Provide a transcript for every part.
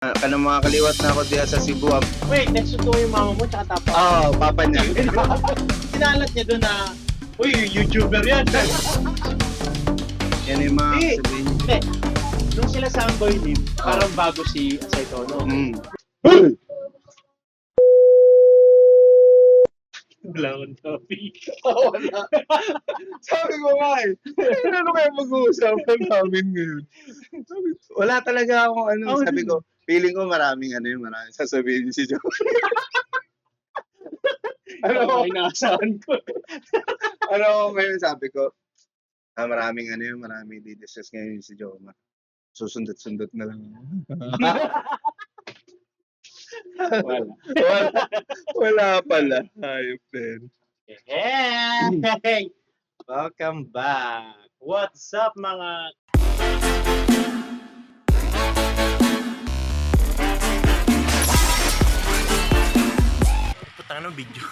Kanang mga kaliwat na ako diya sa Cebu. Wait, next to yung mama mo tsaka tapa. Oo, papa niya. Sinalat niya doon na, uy, YouTuber yan. Yan yung mga Eh, sabihin. Hindi. Nung sila sa Amboy Lim, parang bago si Asay Tono. Mm. Wala akong topic. Wala. Sabi ko nga eh, ano kayo mag-uusapan namin ngayon? Wala talaga akong ano, Oh, sabi ko, feeling ko maraming maraming sasabihin si Joe. Ano Ano? ko? Inaasahan ko. Ano ngayon sabi ko, maraming maraming di-discuss ngayon si Joe. Susundot-sundot na lang. Wala. Wala pala. Ayop din. Hey! Welcome back. What's up mga... Putang ng video.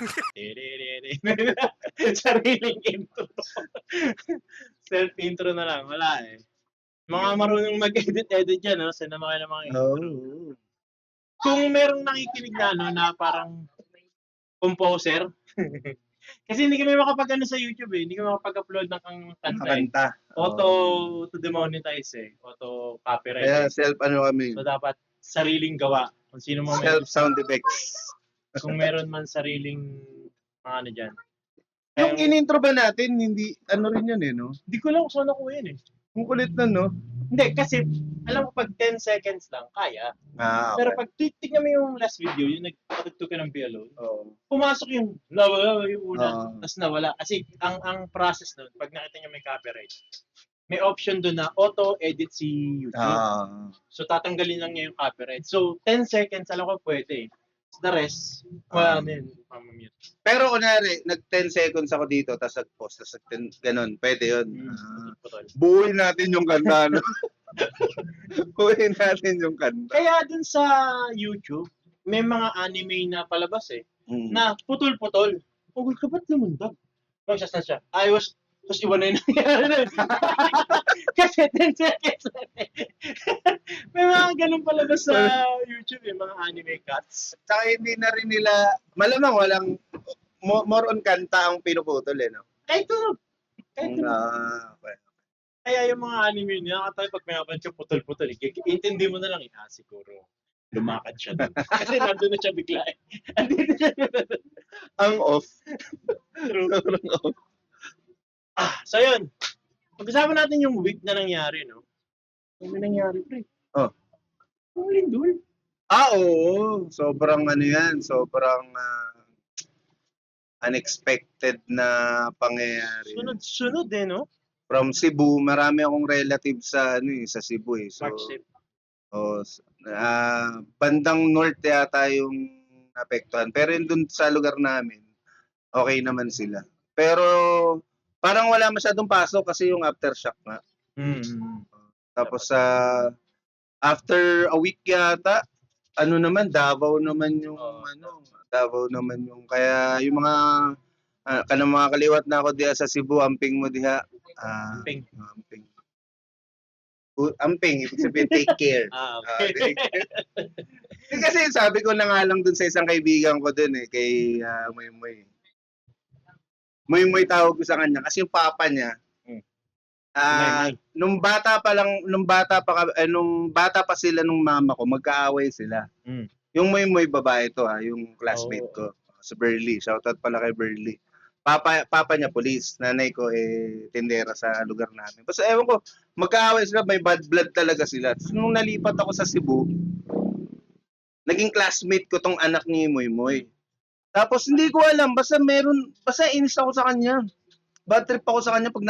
Sariling intro. Self-intro na lang. Wala eh. Mga marunong mag-edit-edit dyan, no? Send naman kayo ng mga intro. Oh. Kung merong nakikinig na, no, na parang composer, kasi hindi kami makapag-ano sa YouTube eh. Hindi kami makapag-upload ng kanta eh. Kanta. Auto to demonetize eh. Auto copyright. Kaya eh. self kami. So dapat sariling gawa. Kung sino man Self sound effects. kung meron man sariling mga ano dyan. Yung Kaya- in-intro ba natin, hindi, ano rin yun no? Hindi ko lang kung saan nakuha yun eh. Ang kulit na, no? Hindi, kasi alam mo pag 10 seconds lang, kaya. Ah, Pero pag tignan mo yung last video, yung nagpatugtog ka ng piano, Oh. pumasok yung nawala yung una, Oo. tapos nawala. Kasi ang process nun, pag nakita niya may copyright, may option doon na auto-edit si YouTube. Ah. So tatanggalin lang niya yung copyright. So 10 seconds, alam ko pwede. The rest, Ah. wala na yun, mamamute. Pero kunwari, nag-10 seconds ako dito, tapos nag-pause, tapos ganun, pwede yun. Ah. Buuin natin yung kanta, no? Buuin natin yung kanta. Kaya dun sa YouTube, may mga anime na palabas eh, Mm. na putol-putol. Oh, ka ba't lumundag? Conscious na siya. Tapos iwan na yung nangyari na. Kasi 10 seconds na eh. May mga ganun palabas sa YouTube eh, mga anime cuts. Tsaka hindi na rin nila, malamang walang, more on kanta ang pinuputol, no? Kahit ito. Okay. Kaya yung mga anime niya, nakatayo pag may kapan siya putol-putol, intindi mo na lang, siguro. Lumakad siya doon. Kasi nandun na siya bigla eh. Andito siya. Ang off. True. Sobrang off. So yun. Pag-usapan natin yung week na nangyari, no? Ano nangyari, pre? Oh. Ang lindol. Oo. Sobrang yan, sobrang unexpected na pangyayari. Sunod-sunod eh, no? From Cebu, marami akong relative sa sa Cebu eh. So, March 7. bandang north yata yung apektuhan. Pero yun dun sa lugar namin, okay naman sila. Pero parang wala masyadong pasok kasi yung aftershock nga. Tapos after a week yata, Davao naman yung Davao naman yung kaya yung mga kanang mga kaliwat na ako diha sa Cebu, amping mo diha. Amping. Amping. Amping, ibig sabihin take care. Okay. Kasi sabi ko na nga lang dun sa isang kaibigan ko dun kay Moy. Moy tawag ko sa kanya kasi yung papa niya Moy. nung bata pa sila nung mama ko, magkaaway sila. Yung Moy babae to yung classmate ko sa Burley. Shoutout pala kay Burley. Papa niya police, nanay ko tindera sa lugar namin. Basta ewan ko, magkaaway sila, may bad blood talaga sila. Tapos nung nalipat ako sa Cebu, naging classmate ko tong anak ni Moy. Tapos hindi ko alam, basta inis ako sa kanya. Bad trip ako sa kanya pag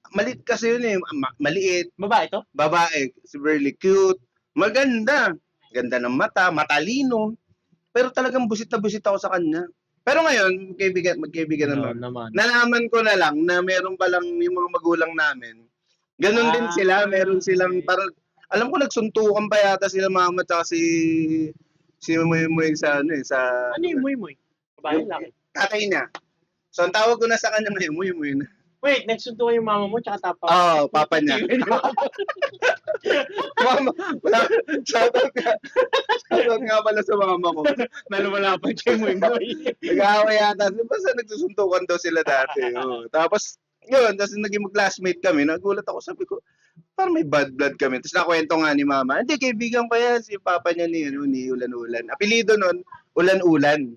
maliit kasi yun maliit, Babae to? babae, si Burley, cute, maganda, ganda ng mata, matalino. Pero talagang busit na busit ako sa kanya. Pero ngayon, magkaibigan naman. Nalaman ko na lang na meron palang yung mga magulang namin. Ganun din sila, meron silang parang alam ko nagsuntukan pa yata sila mama at si Moy sa sa Ano yung Moy? Babae laki. tatay niya. So ang tawag ko na sa kanya ngayon, Moy na. Wait, nagsuntukan yung mama mo tsaka tapa. Oo, papa niya. Mama, wala, shoutout nga pala sa mama ko. Nalumala pa siya mo. Nag-aaway yata. Basta nagsusuntukan daw sila dati. Oh. Tapos, yun, tapos naging mag-classmate kami. Nagulat ako, sabi ko, parang may bad blood kami. Tapos nakwento nga ni mama, hindi, kaibigan ko yan, si papa niya ni Ulan-Ulan. Apelido nun, Ulan-Ulan.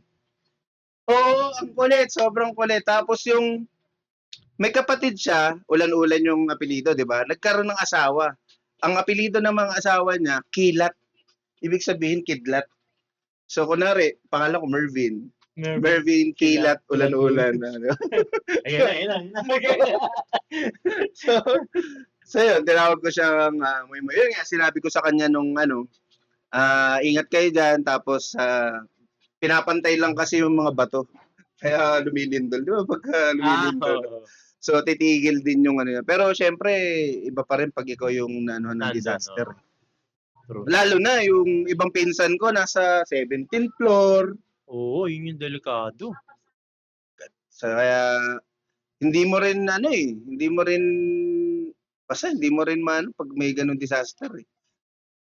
Oo, ang kulit, sobrang kulit. Tapos yung, may kapatid siya, Ulan-Ulan yung apelido, di ba? Nagkaroon ng asawa. Ang apelido ng mga asawa niya, Kilat. Ibig sabihin, Kidlat. So, kunwari, pangalan ko Mervin. Mervin, Kilat, Ulan-Ulan. Ayun na. So yun, tinawag ko siya Moy Moy. Yun nga, sinabi ko sa kanya nung ingat kayo dyan, tapos pinapantay lang kasi yung mga bato. Kaya lumilindol, di ba? Pagka lumilindol. So titigil din yung ano. Pero syempre, iba pa rin pag ikaw yung ng disaster. True. Lalo na yung ibang pinsan ko nasa 17th floor. Oo, yun yung delikado. So kaya hindi mo rin basta hindi mo rin pag may ganung disaster eh.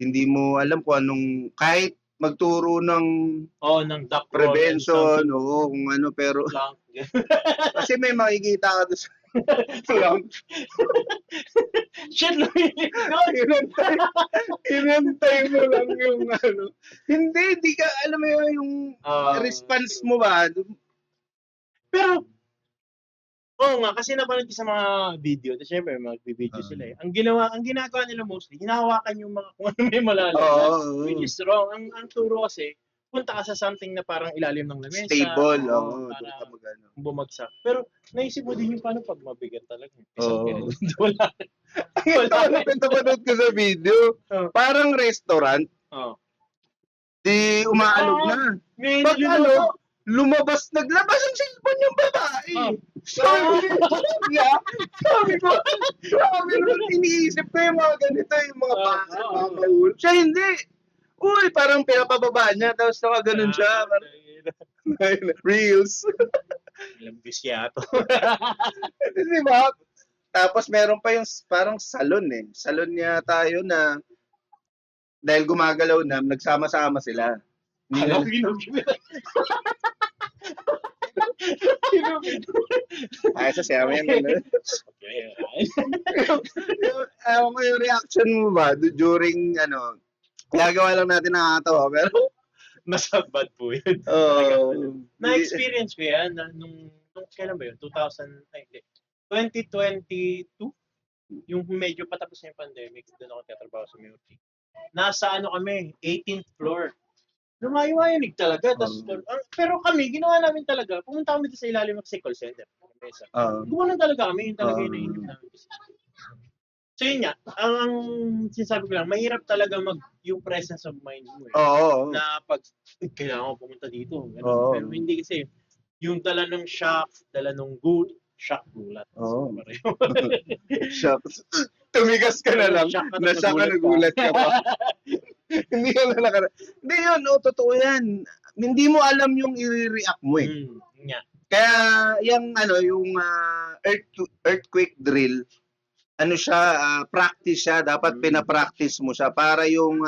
Hindi mo alam kung anong, kahit magturo ng ng duck prevention, oo, kung ano, pero kasi may makikita ka doon sa shit, inantay mo lang yung ano. Hindi ka, alam mo yung response mo ba? Pero, oo nga, kasi napanood ko sa mga video, tapos syempre, mag-video sila eh. Ang ginagawa nila mostly, hinahawakan yung mga, kung ano may malalagyan. Which is wrong. Ang turo kasi, punta ka sa something na parang ilalim ng lamesa. Stable, para bumagsak. Pero, naisip mo din yung paano pag mabigat talaga. Wala. Napanood ko sa video, parang restaurant, di umaalog na. Pag lumabas, naglabas ang cellphone yung babae. Sabi ko, grabe naman, iniisip ko yung mga ganito, yung mga pangahul. Siya hindi. Uy, parang pinapababa niya, tapos nakaganon siya. Reels. Lambis yato. Di ba? Tapos meron pa yung parang salon eh. Salon niya tayo na dahil gumagalaw na, nagsama-sama sila. Ay, sa siya yan. Ewan ko yung reaction mo ba during, gagawa lang natin nakakatawa, pero nasa bad po yun. Na-experience ko yan nung kailan ba yun? 2022? Yung medyo patapos na yung pandemic, doon ako tatrabaho sa Murphy. Nasa kami, 18th floor. Lumayo-ayanig talaga. Pero kami, ginawa namin talaga, pumunta kami sa ilalim ng call center. Gumanon talaga kami, yung talaga yung nainip namin. So yun nga, ang sinasabi ko lang, mahirap talaga yung presence of mind mo eh. Na pag, kailangan ko pumunta dito. Pero hindi kasi, yung dala ng shock, dala ng shock gulat. Shock. Tumigas ka na lang, nasa ka nagulat ka pa. Hindi ka na Hindi yun, totoo yan. Hindi mo alam yung i-react mo eh. Kaya yung earthquake drill, practice siya, dapat pinapractice mo siya para yung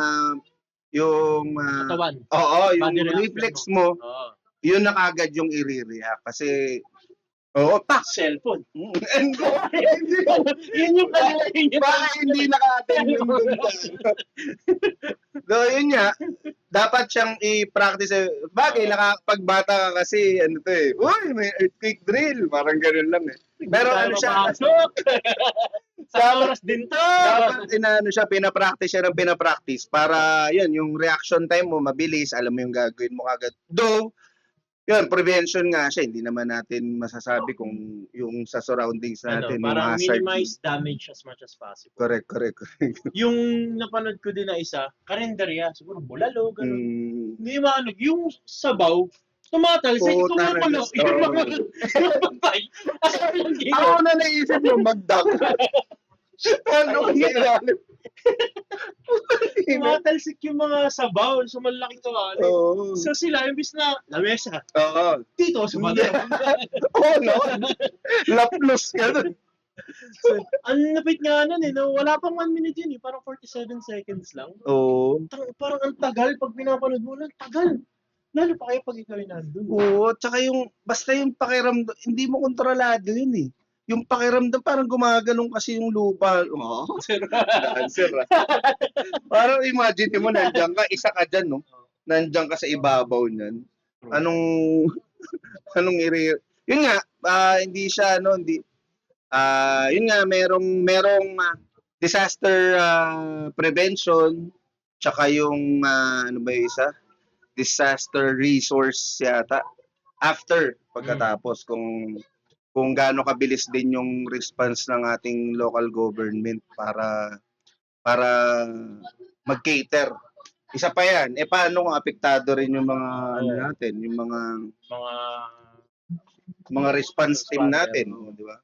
katawan. Yung reflex mo, yun na kagad yung i-react kasi cellphone. Yun yung baka hindi naka-attend yung so, yun nga, dapat siyang i-practice. Bagay, pagbata ka kasi, uy, may earthquake drill. Parang ganun lang eh. Pero sa oras din to. Dapat pinapractice siya ng pinapractice para yun, yung reaction time mo mabilis, alam mo yung gagawin mo kagad. Though, yun, prevention nga siya. Hindi naman natin masasabi kung yung sa surroundings natin. Para minimize damage as much as possible. Correct. Yung napanood ko din na isa, karinderya, siguro bulalo, gano'n. Hindi yung sabaw, tumatalsik, tumukulo. Yung mga patay. Ako na naisip mo, magdak. Ano kasi ilalim? Tumatalsik yung mga sabaw sa malaking kawali. Oo. So sila, imbis na lamesa, Oo. dito sa banda. Oo, no? Laplos ka dun. So, ang lapit nga nun eh, no? Wala pang 1 minute yun eh, parang 47 seconds lang. Oo. Parang ang tagal pag pinapanood mo, ang tagal. Lalo pa kayo pag ikaw ay nandun. Oo, tsaka basta yung pakiramdam, hindi mo kontrolado yun eh. Yung pakiramdam, parang gumaganong kasi yung lupa. Oo. Dancer ah. Parang imagine mo, nandiyan ka, isa ka dyan, no? Nandiyan ka sa ibabaw niyan. Anong, yun nga, hindi siya, hindi, yun nga, merong disaster prevention, tsaka yung, ano ba yung isa? Disaster resource yata. After, pagkatapos, kung gaano kabilis din yung response ng ating local government para mag-cater. Isa pa yan, paano kung apektado rin yung mga ano natin, yung mga response team natin, di ba?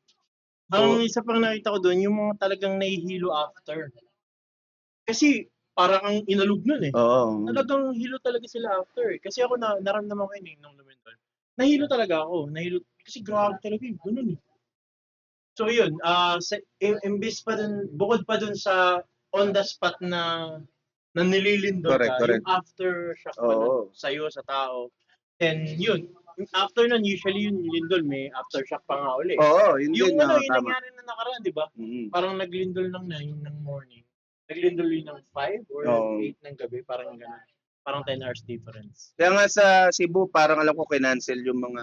Ang isa pang nakita ko doon, yung mga talagang nahihilo after. Kasi parang ang inalog nun eh. Oo. Talagang hilo talaga sila after eh. Kasi ako naramdaman ko yun eh, nung lumindol. Nahilo talaga ako. Kasi grabe talaga yun. Ganun eh. So yun, imbis pa dun, bukod pa dun sa on the spot na nililindol ka, Correct. yung aftershock pa nun sa'yo, sa tao. And yun, after nun, usually yung lindol may aftershock pa nga ulit. Oo, yun Yung din, yung tama. nangyari na nakaraan, di ba? Mhm. Parang naglindol ng 9 ng morning. Naglindol yun ng 5 or 8 ng gabi, parang gano'n. Parang 10 hours difference. Kaya nga sa Cebu, parang alam ko kinancel yung mga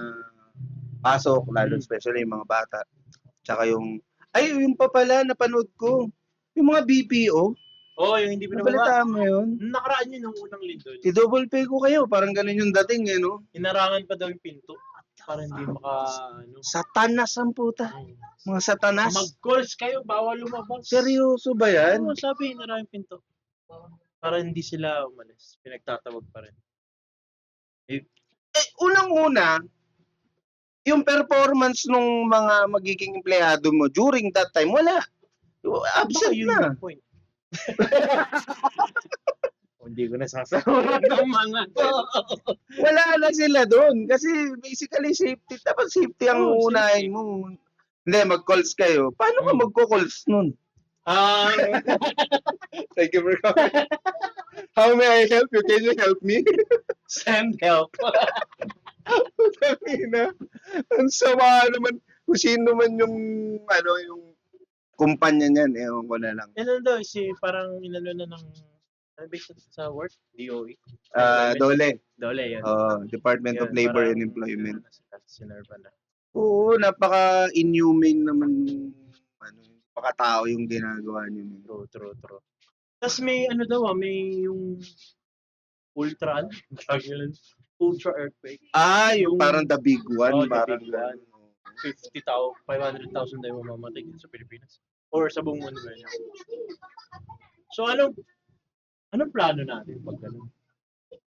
pasok, lalo especially yung mga bata. Tsaka yung pa pala, napanood ko. Yung mga BPO. Oo, yung hindi binababa. Nabalitaan mo yun? Nakaraan yun ng unang lindol. I-double pay ko kayo, parang ganun yung dating eh, no? Inarangan pa daw yung pinto. Para hindi Satanas ang puta. Mga satanas. Mag-calls kayo, bawal lumabas. Seryoso ba yan? Oo, sabi, inarangan yung pinto. Para hindi sila umalis. Pinagtatawag pa rin. Unang-una, yung performance ng mga magiging empleyado mo during that time, wala. Absent yun na. yung point. Hindi ko nasasawaran ng mga to. Wala na sila doon. Kasi basically safety. Dapat safety ang unahin mo. Hindi, mag-calls kayo. Paano ka magko-calls nun? Thank you for coming. How may I help you? Can you help me? Send help. Ang sama naman. Kung sino man yung yung kumpanya niyan, ewan ko na lang. Ano daw, parang inano na ng sa work? DOE? Dole. Dole, yun. Department of Labor and Employment. Sinerva na. Oo, napaka-inhumane naman pakatao yung ginagawa niyo. True. Tapos may may yung ultra earthquake. Yung parang the big one. Parang the big one. 500,000 na yung mamamatay dito sa Pilipinas. Or sa buong mundo na. So anong plano natin pag gano'n?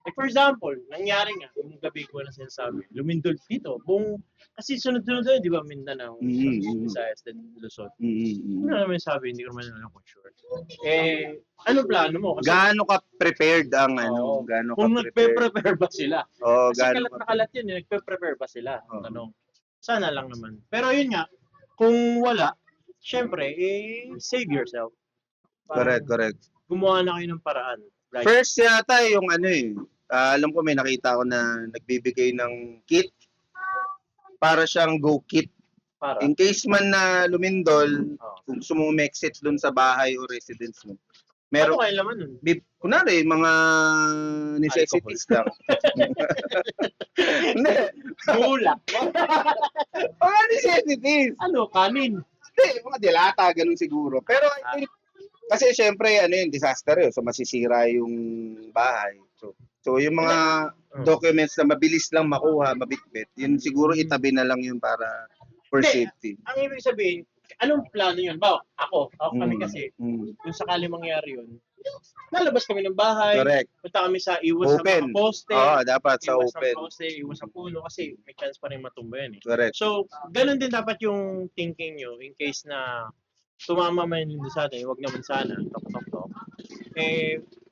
Like for example, nangyari nga, yung gabi ko na sinasabi, lumindol dito, kasi sunod-sunod doon, di ba, Mindanao, Visayas, then Luzon. Ano naman sabi, hindi ko naman alam kung sure. Anong plano mo? Kasi, gaano ka prepared ang kung nagpe-prepare ba sila? Kasi kalat na kalat yun, nagpe-prepare ba sila? Tanong. Sana lang naman. Pero yun nga, kung wala, syempre, save yourself. Correct. Gumawa na kayo ng paraan. Right? First yata yung alam ko may nakita ko na nagbibigay ng kit para siyang go kit. In case man na lumindol, kung gusto mo exit dun sa bahay o residence mo. Meron kayo naman nun? Kunwari, mga necessities lang. Hindi. Bulak. Mga necessities. Kanin? Hindi, mga dilata, ganun siguro. Pero I think, kasi syempre, disaster yun. So, masisira yung bahay. So yung mga documents na mabilis lang makuha, mabitbit, yun siguro itabi na lang yun para for safety. Ang ibig sabihin, anong plano yun? Ako kami kasi, kung sakali mangyari yun, lalabas kami ng bahay, Correct. punta kami sa iwas open. Sa mga poste. Dapat sa open. Iwas sa puno kasi may chance pa rin matumba yan eh. Correct. So, ganun din dapat yung thinking nyo in case na tumama man yun sa atin, huwag naman sana, tok-tok.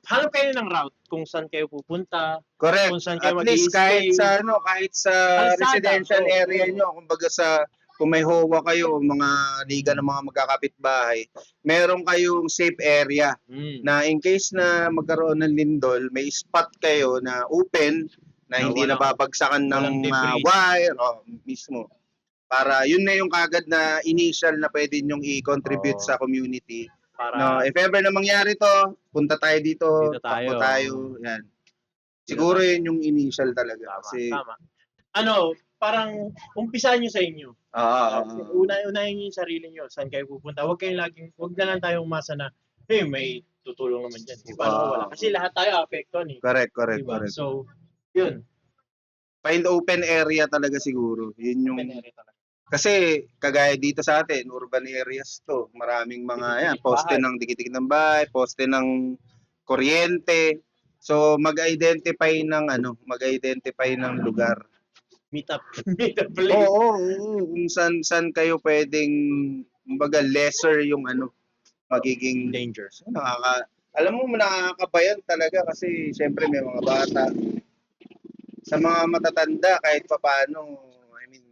hanap kayo ng route kung saan kayo pupunta, Correct. kung saan kayo At least kahit mag-i-stay. sa ano, kahit sa Kalsada, residential oo, area oo. nyo, kumbaga sa kung may HOA kayo, mga liga ng mga magkakapitbahay, meron kayong safe area na in case na magkaroon ng lindol, may spot kayo na open na Na hindi walang nababagsakan walang ng debris. wire, mismo. Para yun na yung kagad na initial na pwede nyong i-contribute Oo. sa community. Para No, if ever na mangyari to, punta tayo dito, Dito takbo tayo. tayo, yan. Siguro yun yung initial talaga. Tama, Kasi, tama. Ano, parang umpisahan nyo sa inyo. Unahin nyo yung sarili nyo. Saan kayo pupunta? Huwag na lang tayong umasa na, hey, may tutulong naman dyan. Paano kung wala? Kasi lahat tayo apektuhan eh. correct. Diba? So, yun. Find open area talaga siguro. Yun yung, Open area talaga. kasi kagaya dito sa atin, urban areas to. Maraming mga, yan, Dikit-dikit poste bahay. ng dikit-dikit ng bahay, poste ng kuryente. So, mag-identify ng lugar. Meet up place. Oo. Kung saan kayo pwedeng, kumbaga, lesser yung magiging Dangers. alam mo, nakakabayan talaga kasi syempre may mga bata. Sa mga matatanda, kahit papaano, I mean,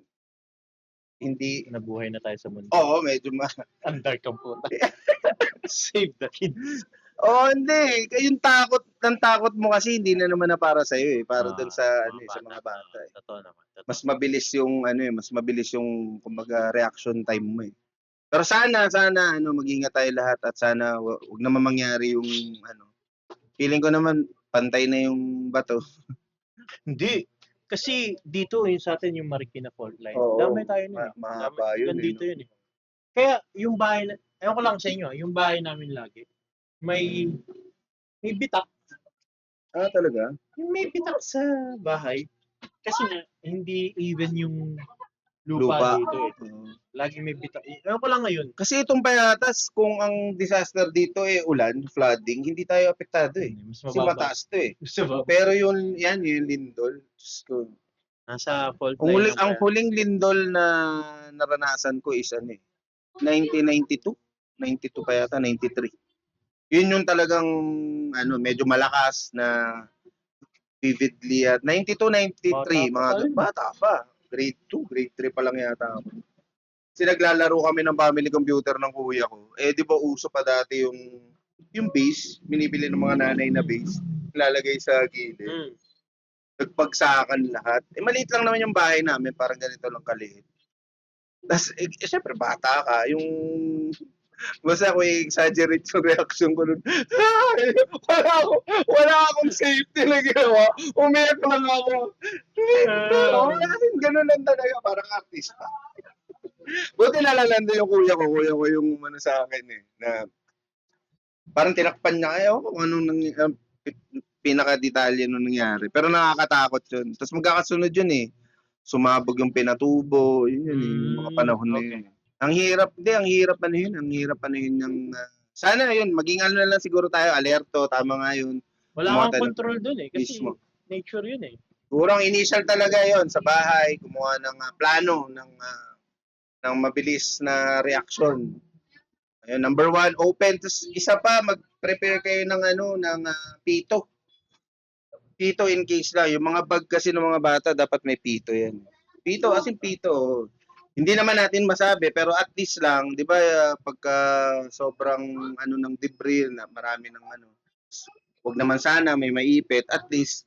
hindi, Nabuhay na tayo sa mundo. oo, medyo Ang dark ang puta. Save the kids. hindi. Yung takot mo kasi hindi na naman na para sa'yo eh. Para dun sa, sa mga bata eh. Totoo naman. Mas mabilis yung, kumbaga, reaction time mo eh. Pero sana, mag-ingat tayo lahat at sana wag naman mangyari yung, feeling ko naman, pantay na yung bato. Hindi. Kasi dito, yung sa atin, yung Marikina Fault Line. Oo. Damay tayo nun eh. Mahaba yun eh. Dito yun eh. Kaya yung bahay, ewan ko lang sa inyo, yung bahay namin lagi, may bitak. Talaga? May bitak sa bahay. Kasi nga, hindi even yung Lupa. lupa dito eh. Lagi may bitak. Ewan ko lang ngayon. Kasi itong Payatas, kung ang disaster dito ulan, flooding, hindi tayo apektado eh. Mas Kasi mababa. mataas to eh. Mas mababa. Pero yung lindol, Diyos ko. Nasa fault line Ang huling lindol na naranasan ko is 1992. 92 pa yata, 93. Yun yung talagang medyo malakas na vividly at 92, 93, bata pa. Grade 2, grade 3 pa lang yata ako. Kasi naglalaro kami ng family computer ng kuya ko. Di ba uso pa dati yung base, binibili ng mga nanay na base, lalagay sa gilid. Nagpagsakan lahat. Maliit lang naman yung bahay namin, parang ganito lang kaliit. Tapos, syempre bata ka, basta ako exaggerate yung reaction ko nun. Wala akong safety na ginawa. Umiyak lang ako. Ganun lang talaga, parang artista. Buti nalalanda yung kuya ko yung sa akin na parang tinakpan niya kung anong pinaka-detalye nung nangyari. Pero nakakatakot yun. Tapos magkakasunod yun eh. Sumabog yung pinatubo, yun yung mga panahon na yun. Ang hirap yun yung sana yun, maging na lang siguro tayo, alerto, tama nga yun. Wala kang control dun eh, kasi nature yun eh. Siguro ang initial talaga yun, sa bahay, gumawa ng plano, ng mabilis na reaction. Ayun, number 1, open. Tapos isa pa, mag-prepare kayo ng pito. Pito in case lang. Yung mga bag kasi ng mga bata, dapat may pito yan. Pito, as in pito. Hindi naman natin masabi, pero at least lang, di ba, pagka sobrang ng debris, na marami ng wag naman sana may maipit, at least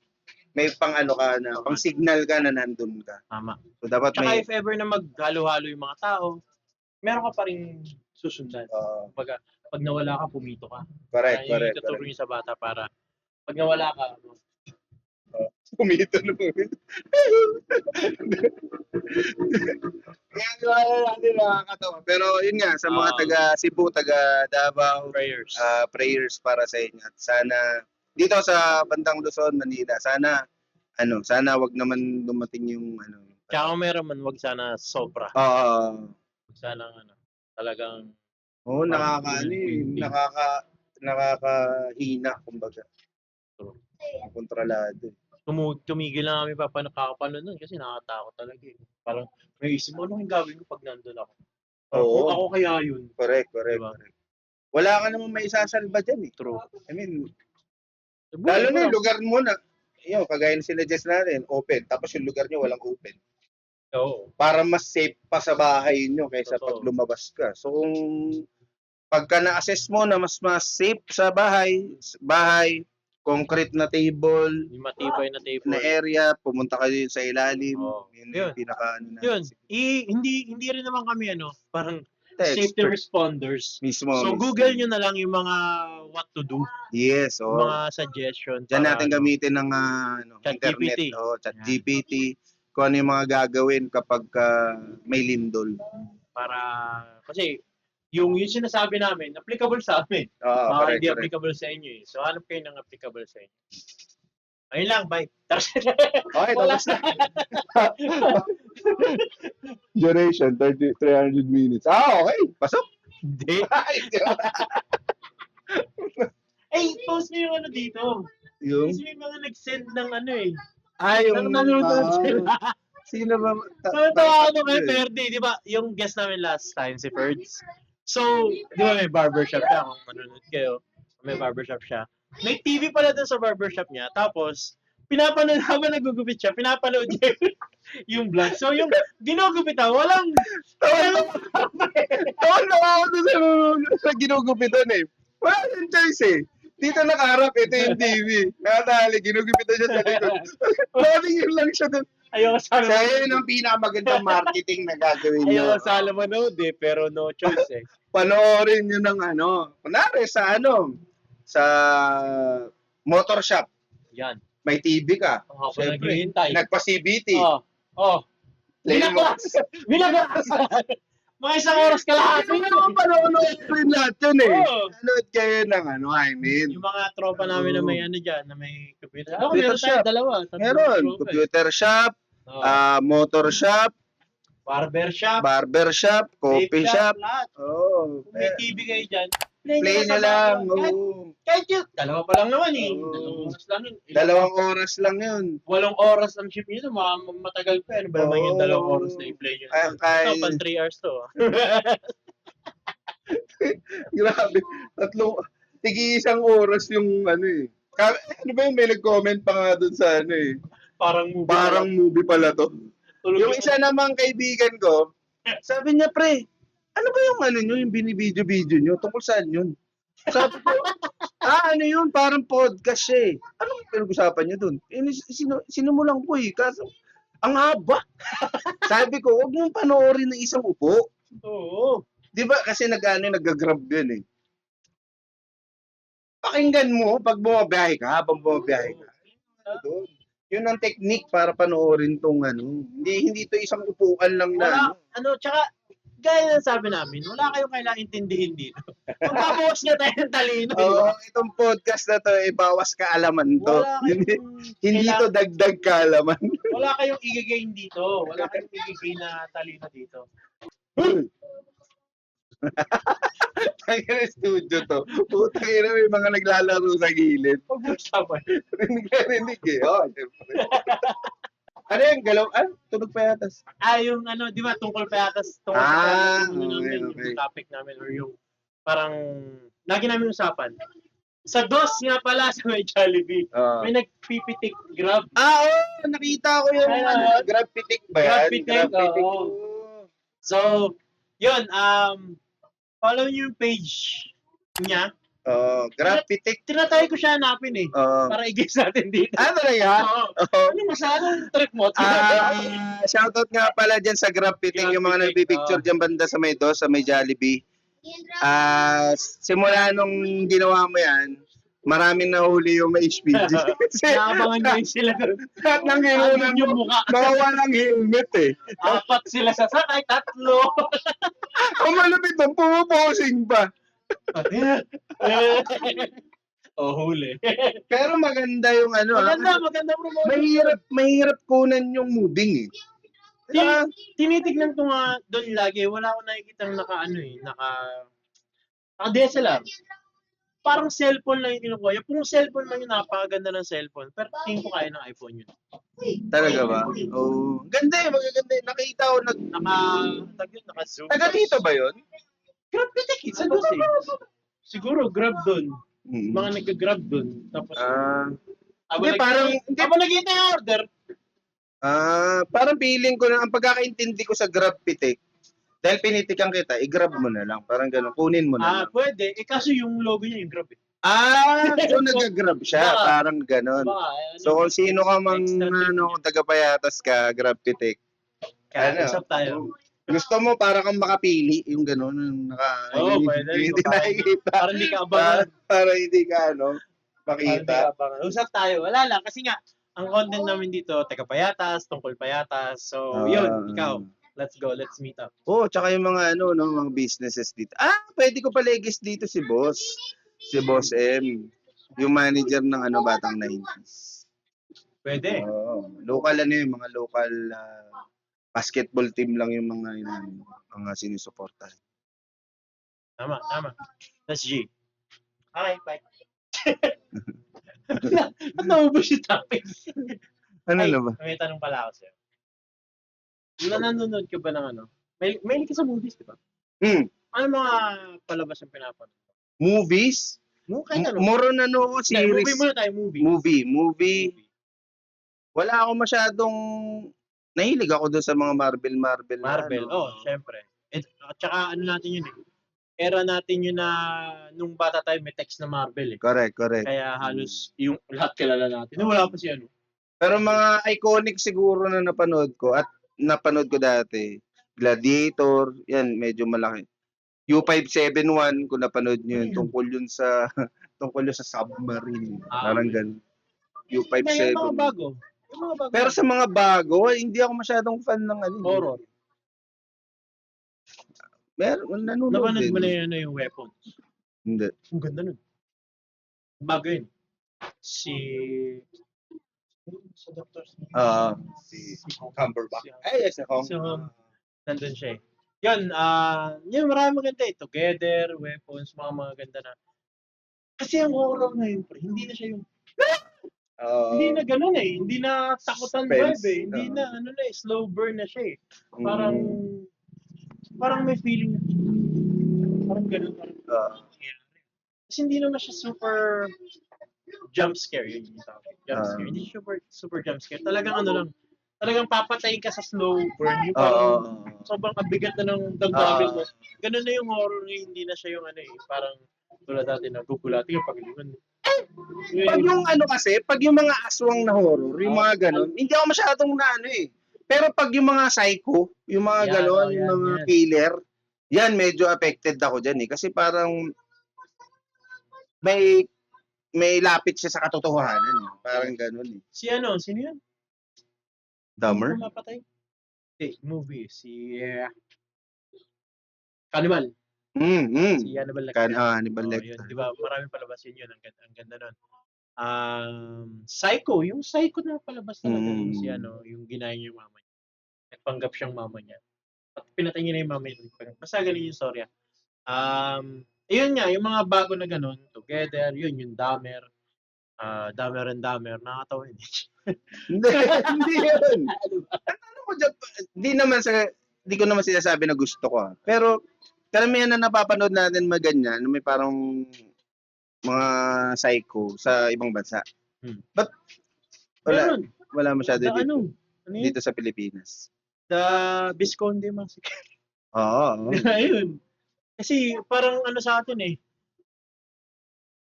may pang ka na, pang signal ka na nandun ka. Tama. So dapat tsaka if ever na maghalo-halo yung mga tao, meron ka pa rin susundan. Pag nawala ka, pumito ka. Correct. Yung tuturo niyo sa bata para pag nawala ka, pumito na po. Nakakatawa. Pero yun nga, sa mga taga Cebu, taga Davao, prayers para sa inyo. At sana, dito sa bandang Luzon, Manila, sana wag naman dumating yung Tsaka kung meron man, wag sana sobra. Oo. Wag sana talagang nakakahina, kumbaga. Kontrolado. Tumigil na kami nakakapanood nun kasi nakakatakot talaga eh. Parang may isip mo, anong gagawin ko pag nandun ako? Oo. Ako kaya yun. Correct. Diba? wala ka namang maisasalba dyan eh. True. I mean, Buhay lalo mo na yung lang. lugar mo na, yun, kagaya na sinadjust natin, open. Tapos yung lugar nyo walang open. Oo. Para mas safe pa sa bahay nyo kaysa Totoo. pag lumabas ka. So, kung pagka na-assess mo na mas safe sa bahay, concrete na table, Yung matibay na na table. area, pumunta ka din sa ilalim. Oo. Yun Yun. yung pinaka ano na. Yun. Hindi rin naman kami parang safety Expert responders. mismo. So, mismo. Google nyo na lang yung mga what to do. Yes, Yung oh. mga suggestion. Diyan para, natin gamitin ng internet, ChatGPT. ChatGPT, kung ano yung mga gagawin kapag may lindol. Para, kasi, yung sinasabi namin, applicable sa amin. Oo, Baka correct, hindi correct. applicable sa inyo eh. So, hanap kayo ng applicable sa inyo. Ayun lang, bye. Okay, Wala. tapos na. Duration, 300 minutes. Okay, pasok. Hindi. Ay, post nyo yung dito. Yung? Kasi may mga nag-send ng eh. Yung nanonood sila. Sino ba? Tawa ako kay Ferdy, di ba? Yung guest namin last time, si Ferds. So, di ba may barbershop siya, kung manonood kayo. May barbershop siya. May TV pala dun sa barbershop niya. Tapos, pinapanood habang nagugupit siya, pinapanood niya yung vlog. So, yung ginugupit walang... Tawag ako doon sa ginugupitan eh. Wala yung choice eh. Dito nakaharap, ito yung TV. Nakatali, ginugupitan siya sa likod. Loading yun lang siya doon. Ayaw sana Kaya yun ang pinakamagandang marketing na gagawin nyo. Ayaw sana manood pero no choice eh. Panoorin nyo ng kunwari sa sa motor shop. Yan. May TV ka. Ako Siyempre, naghihintay. nagpa-CBT. Binaglas! Binaglas! Mga isang oras ka lahat. Hindi naman panonood rin lahat yun eh. Oo. Panood kayo ng Yung mga tropa namin na may dyan, na may computer. Computer Meron tayo shop. dalawa. tatlong Meron. tropa eh. Computer shop, Oo. motor shop, Barber shop. barber shop, coffee vape shop. lahat. Oh, Kung may TV kayo dyan, play nyo lang. Kahit yun. Dalawa pa lang naman eh. Oo. 2 oras lang yun. 2 oras lang yun. 8 oras ang ship nyo. Matagal pa. Ano ba naman yung 2 oras na i-play nyo? Ito, pan 3 hours to. Grabe. Tigi-1 oras yung eh. Ano ba yung may nag-comment pa nga dun sa Parang movie pala to. Yung isa namang kaibigan ko, sabi niya, pre, ano ba yung nyo, yung binibidyo-video nyo? Tungkol saan yun? Sabi ko, ano yun? Parang podcast siya eh. Anong pinag-usapan nyo dun? Sinumulan ko eh. Kaso, ang haba. Sabi ko, huwag mong panoorin ng isang upo. Oo. Di ba? Kasi nag-grab yun eh. Pakinggan mo pag bumabiyahe ka, habang bumabiyahe ka. Doon. Yun ang technique para panoorin tong Hindi to isang upuan lang na. Wala, tsaka, gaya ng sabi namin, wala kayong kailangang intindihin dito. Magbabawas nga tayo ng talino. Oo, itong podcast na to, bawas kaalaman to. Wala kayong, Hindi to dagdag kaalaman. wala kayong i-gain dito. Wala kayong i-gain na talino dito. Ang studio to. Putang ina, may mga naglalaro sa gilid. Pag-usapan. Rinig eh. Oh, siyempre. Ano yung galaw? Tunog pa yata. Yung di ba, tungkol pa yata tungkol namin, okay. yung topic namin or yung parang lagi namin usapan. Sa DOS nga pala sa may Jollibee, may nagpipitik grab. Nakita ko yung grab pitik ba yan? Grab pitik, oo. So, yun, follow niyo yung page niya. Grab pitik. Tinatry ko siya hanapin eh. Para i-guess natin dito. Talaga? Ano masyadong trick mo? Shoutout nga pala dyan sa Grab Pitik, yung mga nagpipicture dyan banda sa may DOS, sa may Jollibee. Simula nung ginawa mo yan, maraming nahuli yung may HPG. Naabangan nyo sila. Lahat ng hinunan yung mukha. Nawa ng helmet eh. 4 sila sa sakay, 3. Ang malapit doon, pumuposing pa. Huli. Pero maganda yung Maganda promotion. Mahirap kunan yung moving eh. Tinitignan ko nga doon lagi, wala akong nakikita naka DSLR. Parang cellphone lang yung kinukuha. Yung cellphone man yung napakaganda ng cellphone. Pero tingin ko kaya ng iPhone yun. Talaga ba? Ganda eh, magaganda eh. Nakita ko Naka-zoom. Taga dito ba yun? Grab pitik, sa DOS eh. siguro grab doon. Mm. Mga nag-grab doon. Tapos, Hindi, parang, hindi, habang naghihintay yung order, parang feeling ko na, ang pagkakaintindi ko sa Grab Pitik, dahil pinitikan kita, i-grab mo na lang. Parang gano'n, kunin mo na lang. pwede. Kaso yung logo niya yung grab eh. So nag-grab siya, Baka. parang gano'n. So kung sino ka mang, kung taga-Payatas ka, Grab Pitik, Kaya usap tayo. gusto mo para kang makapili, yung gano'n, Pwede. hindi nakikita. Para hindi ka abangan. Para hindi ka, Para hindi makita. ka abangan. Usap tayo. Wala lang. Kasi nga, ang content namin dito, taga Payatas, tungkol Payatas. So, yun, ikaw. Let's go. Let's meet up. Tsaka yung mga mga businesses dito. Pwede ko pala i-guess dito si Boss. Si Boss M. Yung manager ng Batang 90s. Pwede. Local yung mga local basketball team lang yung mga sinusuporta. Tama. That's G. Okay, bye. Ba't naubos yung topic? Ano na ba? May tanong pala ako sa'yo. Nanonood ka ba ng May ka sa movies, di ba? Ano mga palabas yung pinapanood? Movies? Kahit ano. Moro na series. Movie muna tayo, Movie. Wala ako masyadong nahilig ako doon sa mga Marvel. Marvel, syempre. At saka natin yun eh. Era natin yun na nung bata tayo may text na Marvel eh. Correct. Kaya halos yung lahat kilala natin. Wala pa si Pero mga iconic siguro na napanood ko dati, Gladiator, yan medyo malaki. U571 kung napanood niyo yun, tungkol yun sa submarine. Parang ganun. U571. Yung mga bago. Pero sa mga bago, hindi ako masyadong fan ng horror. Nanonood Napanood din. mo na yung Weapons? Hindi. Ang ganda nun. Bago yun. Sa Doctor Strange. Si Cumberbatch. Yes, So, nandun siya eh. Yun, marami maganda eh. Together, Weapons, mga ganda na. Kasi ang horror ngayon, pre, hindi na siya yung hindi na ganun eh. Hindi na takutan vibe eh. Hindi na slow burn na siya eh. Parang may feeling parang ganun. Kasi hindi naman siya super jump scare yun yung topic. Jump scare. Hindi siya super jump scare. Talagang papatayin ka sa slow burn. Yung parang sobrang abigat na ng damdamin mo. Ganun na yung horror ngayon. Hindi na siya yung parang tulad natin na gugulatin yung paglingon. Pag yung pag yung mga aswang na horror, yung mga ganon, hindi ako masyadong Pero pag yung mga psycho, yung mga ganon, yung mga killer, yan medyo affected ako dyan eh. Kasi parang may lapit siya sa katotohanan. Parang ganon eh. Sino yan? Dahmer? Mapatay? Movie. Cannibal. Si Hannibal Lecter. Hannibal Lecter. Di ba? Maraming palabas yun. Ang ganda nun. Psycho. Yung Psycho na palabas talaga. Yung ginaya niya yung mama niya. Nagpanggap siyang mama niya. At pinatay niya na yung mama niya. Basta ganun yung storya. Yun nga, yung mga bago na ganun. Together. Yung Dahmer. Dahmer and Dahmer. Nakakatawa yun. Hindi yun. Hindi ko naman sinasabi na gusto ko. Pero karamihan na napapanood natin ganyan, may parang mga psycho sa ibang bansa. But wala masyado dito. Dito sa Pilipinas. The Visconde Massacre. Oo. Ayun. Kasi parang sa atin eh.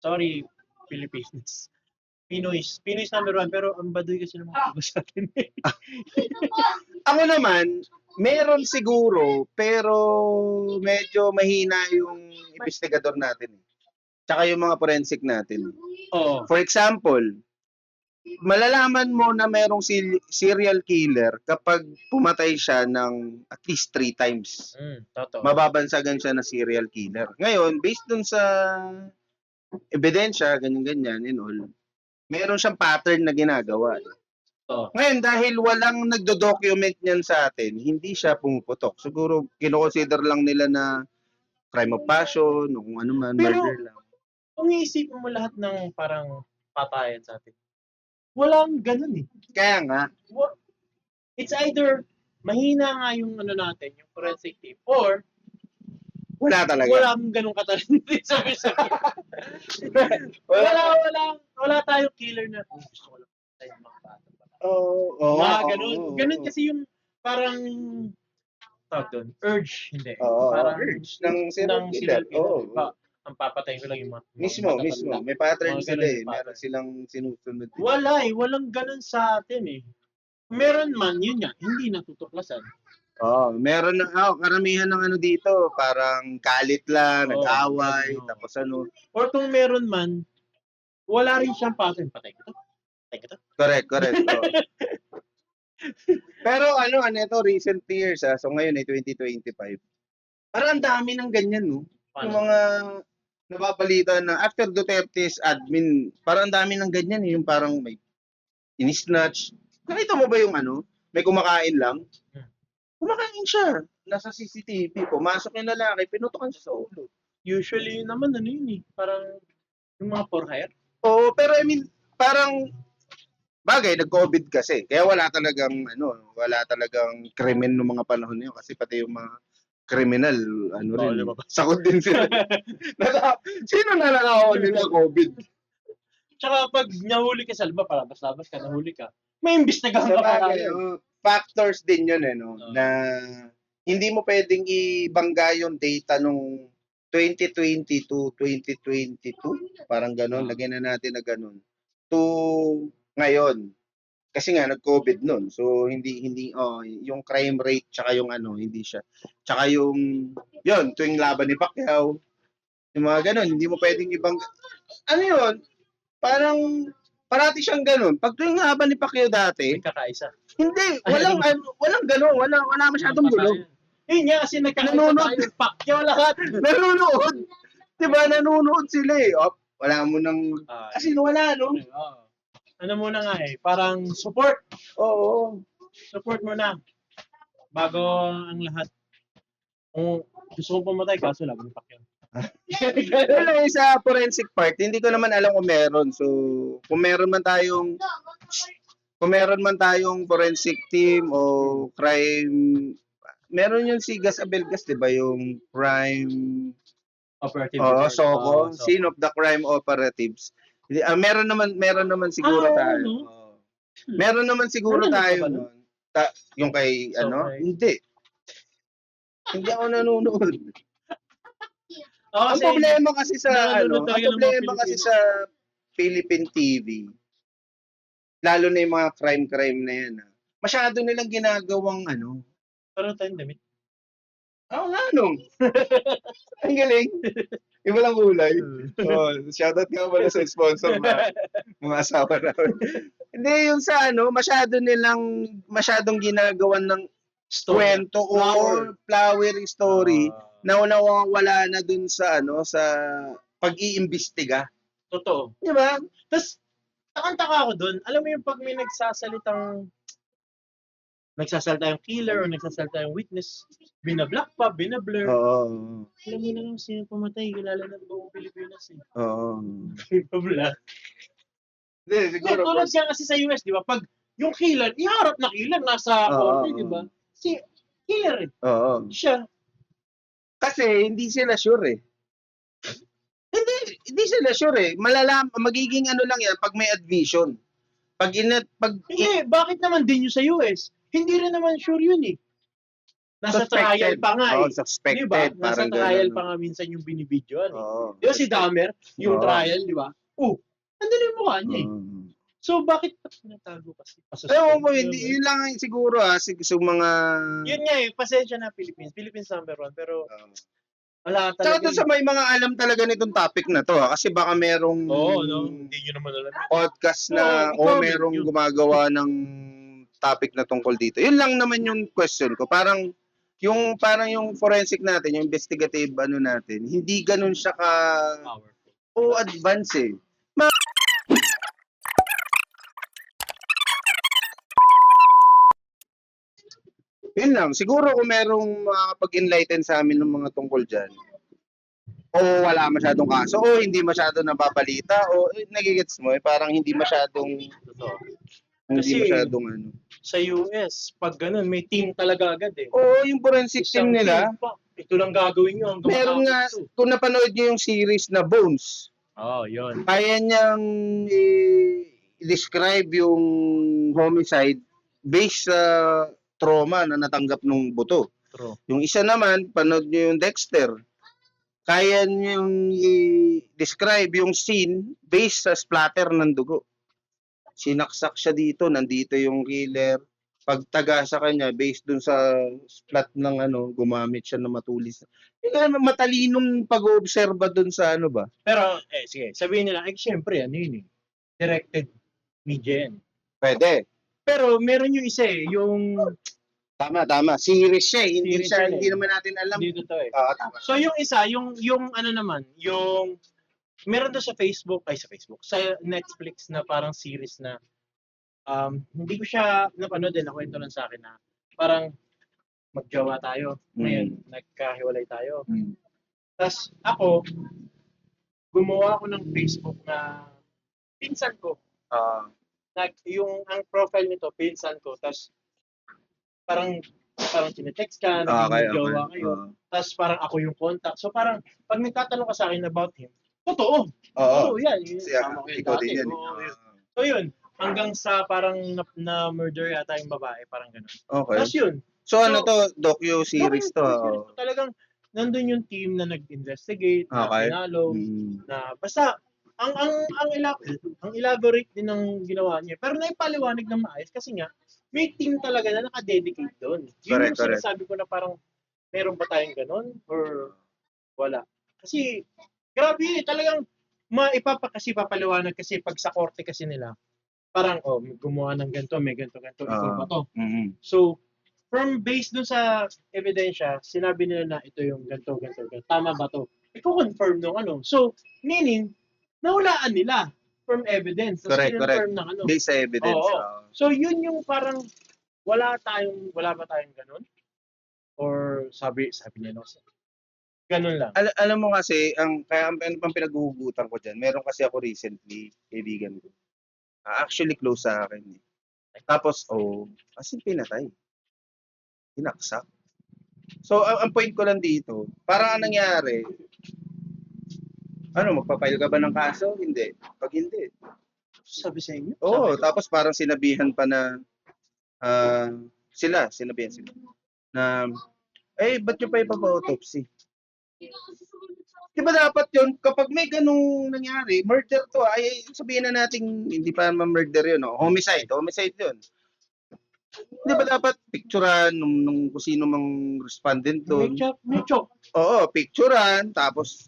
Sorry, Philippines. Pinoy's number 1, pero ang baduy kasi naman sa atin eh. Ako naman, meron siguro, pero medyo mahina yung investigador natin. Tsaka yung mga forensic natin. For example, malalaman mo na merong serial killer kapag pumatay siya ng at least 3 times. Mababansagan siya na serial killer. Ngayon, based dun sa ebidensya, ganyan-ganyan and all, meron siyang pattern na ginagawa. Ngayon, dahil walang nagdo-document niyan sa atin, hindi siya pumuputok. Siguro, kinoconsider lang nila na crime of passion o kung ano man, murder lang. Kung iisipin mo lahat ng parang patayan sa atin, walang ganun eh. Kaya nga. It's either mahina nga yung natin, yung forensic team, or Wala talaga. Wala akong ganun katalino sa bisa. Wala tayong killer na gusto ko lang tayo mga bata. Mga ganun. Ganun kasi yung parang tawag doon, urge, hindi. Parang urge ng serial killer. Ang papatayin ko lang yung mga Mismo. May pattern Mga sila ganun eh. yung Meron pattern. silang sinusunod. Walang ganun sa atin eh. Meron man, yun nga, hindi natutuklasan. Meron na, karamihan ng ano dito, parang galit lang, nag-away, ganun. tapos ano. Or kung meron man, wala rin siyang pattern. Patay ko to. Correct. Pero ito, recent years, so ngayon ay 2025. Parang ang dami ng ganyan, no? Yung mga nababalita na after Duterte's admin, parang ang dami ng ganyan, yung parang may in-snatch. Nakita mo ba yung may kumakain lang? Kumakain siya. Nasa CCTV, pumasok yung lalaki, pinutokan siya sa ulo. Usually naman, yun eh. Parang yung mga for hire. Oo, pero I mean, parang bagay, nag-COVID kasi. Kaya wala talagang krimen ng mga panahon na yun. Kasi pati yung mga kriminal, sakot din sila. Sino nanakaw nila COVID? Tsaka pag nahuli ka sa laba, palabas-labas ka, nahuli ka, may imbestigahan Sa ka pa bagay, factors din yun, na hindi mo pwedeng ibangga yung data nung 2020 to 2022, parang gano'n, lagyan na natin na gano'n, to ngayon. Kasi nga nag-COVID noon. So hindi yung crime rate tsaka yung hindi siya. Tsaka yung tuwing laban ni Pacquiao, yung mga gano'n, hindi mo pwedeng ibang yun, parang parati siyang gano'n. Pag tuwing laban ni Pacquiao dati, Nagkakaisa. hindi, walang gano'n, wala masyadong gulo. Yun nga, kasi nagkakaisa tayo, Pacquiao lahat. Nanonood. Diba, nanonood sila eh. Wala mo nang, kasi wala, no? Ano muna nga eh, parang support. Oo. Support mo na. Bago ang lahat. Kung gusto kong pumatay, kaso laban ni Pacquiao. Wala sa forensic part, hindi ko naman alam kung meron. So, kung meron man tayong forensic team o crime, meron yung si Gas Abelgas, 'di ba, yung crime Operative. SOCO, Scene of the Crime Operatives. Meron naman siguro tayo. Meron naman siguro tayo noon. Yung kay hindi. Hindi ako nanonood. Ang problema kasi sa Philippine TV, lalo na yung mga crime na yan, masyado nilang ginagawang Pero tayong damit. Ang galing. Iba lang kulay. Shoutout nga pala sa sponsor mga asawa namin. Hindi, yung sa masyadong ginagawan ng kwento o flowery story na nawawala na dun sa pag-iimbestiga. Totoo. Di ba? Tapos, takang-taka ako dun. Alam mo yung pag may nagsasalita yung killer o nagsasalita yung witness, binablock pa, binablur. Oo. Alam mo na lang sino pumatay, kilala ng buong Pilipinas eh. Oo. Binablock. Hindi, siguro. Tulad siya kasi sa US, di ba? Pag yung killer, iharap na killer, nasa korte, di ba? Si killer eh. Oo. Siya. Kasi hindi sila sure eh. Hindi sila sure eh. Magiging lang yan pag may admission. Hindi, bakit naman din yung sa US? Hindi rin naman sure yun eh. Nasa trial pa nga eh. Suspected. Diba? Nasa trial ganun. pa nga minsan yung binibidyoan eh. Oo. Di ba si Dahmer, yung trial, di ba? Nandun yung mukha niya eh. So, bakit pinatago kasi? Ewan ko, yun lang siguro sa mga... Yun nga eh, pasensya na Philippines. Philippines number 1, pero wala Tsaka talaga. sa may mga alam talaga nitong topic na to kasi baka merong hindi nyo naman alam. podcast na merong gumagawa ng topic na tungkol dito. Yun lang naman yung question ko. Parang yung forensic natin, yung investigative natin, hindi ganun siya Powerful. Advance eh. Yun lang. Siguro kung merong makakapag-enlighten sa amin ng mga tungkol dyan, o wala masyadong kaso, o hindi masyadong nababalita, o nagigets mo, parang hindi masyadong, sa US, pag ganun, may team talaga agad eh. Oo, yung forensic team nila, ito lang gagawin nyo hanggang Meron nga, matapos to. kung napanood niyo yung series na Bones, Yun. kaya niyang i-describe yung homicide based sa trauma na natanggap ng buto. True. Yung isa naman, panood niyo yung Dexter, kaya niyang i-describe yung scene based sa splatter ng dugo. Sinaksak siya dito, nandito yung killer. Pagtaga sa kanya, based dun sa splat ng gumamit siya ng matulis. Yung matalinong pag-oobserba dun sa ba? Pero, sige, sabihin nila, syempre, yun eh. Directed media yan. Pwede. Pero, meron yung isa yung... Tama. Series siya eh. Hindi, Series yan hindi naman natin alam. Hindi totoo eh. Tama. So, yung isa, yung ano naman, yung... Meron doon sa Facebook, sa Netflix na parang series na hindi ko siya napanood din, nakwento lang sa akin na parang magjowa tayo. Ngayon, nagkahiwalay tayo. Tapos ako, gumawa ako ng Facebook na pinsan ko. Ang profile nito, pinsan ko. Tapos parang tinetext ka, naging magjowa kayo. Tapos parang ako yung contact. So parang pag nagtatanong ka sa akin about him, totoo. Oo, yan. Ikaw din yan. So yun, hanggang sa parang na-murder yata yung babae, parang gano'n. Okay. Tapos yun. So ano to, docu-series to? Talagang nandun yung team na nag-investigate, na pinalo, na basta ang elaborate din ng ginawa niya. Pero naipaliwanag ng maayos kasi nga may team talaga na naka-dedicate doon. Yun yung sinasabi ko na parang meron ba tayong ganun or wala. Kasi grabe, talagang kasi papaliwanag kasi pag sa korte kasi nila, parang gumawa ng ganito, may ganito, ikaw ba to? So, based dun sa ebidensya, sinabi nila na ito yung ganito. Tama ba to? Iko-confirm nung So, meaning, nahulaan nila from evidence. Correct. Ng Based sa evidence. So, yun yung parang wala ba tayong ganun? Or sabi niya, no? Ganun lang. Alam mo kasi, kaya ang pinaghuhugutan ko dyan, meron kasi ako recently, kaibigan ko. Actually close sa akin. Tapos, kasi pinatay. Pinaksak. So, ang point ko lang dito, parang ang nangyari, magpapile ka ba ng kaso? Hindi. Pag hindi. Sabi sa inyo? Tapos parang sinabihan pa na, sinabihan sila, na, ba't nyo pa ipapa-autopsy? Di ba dapat yun, kapag may ganung nangyari, murder to, ay sabihin na natin, hindi pa ma-murder yun, homicide yun. Di ba dapat picturean nung kung sino mang respondent doon? May chok. Oo, picturean, tapos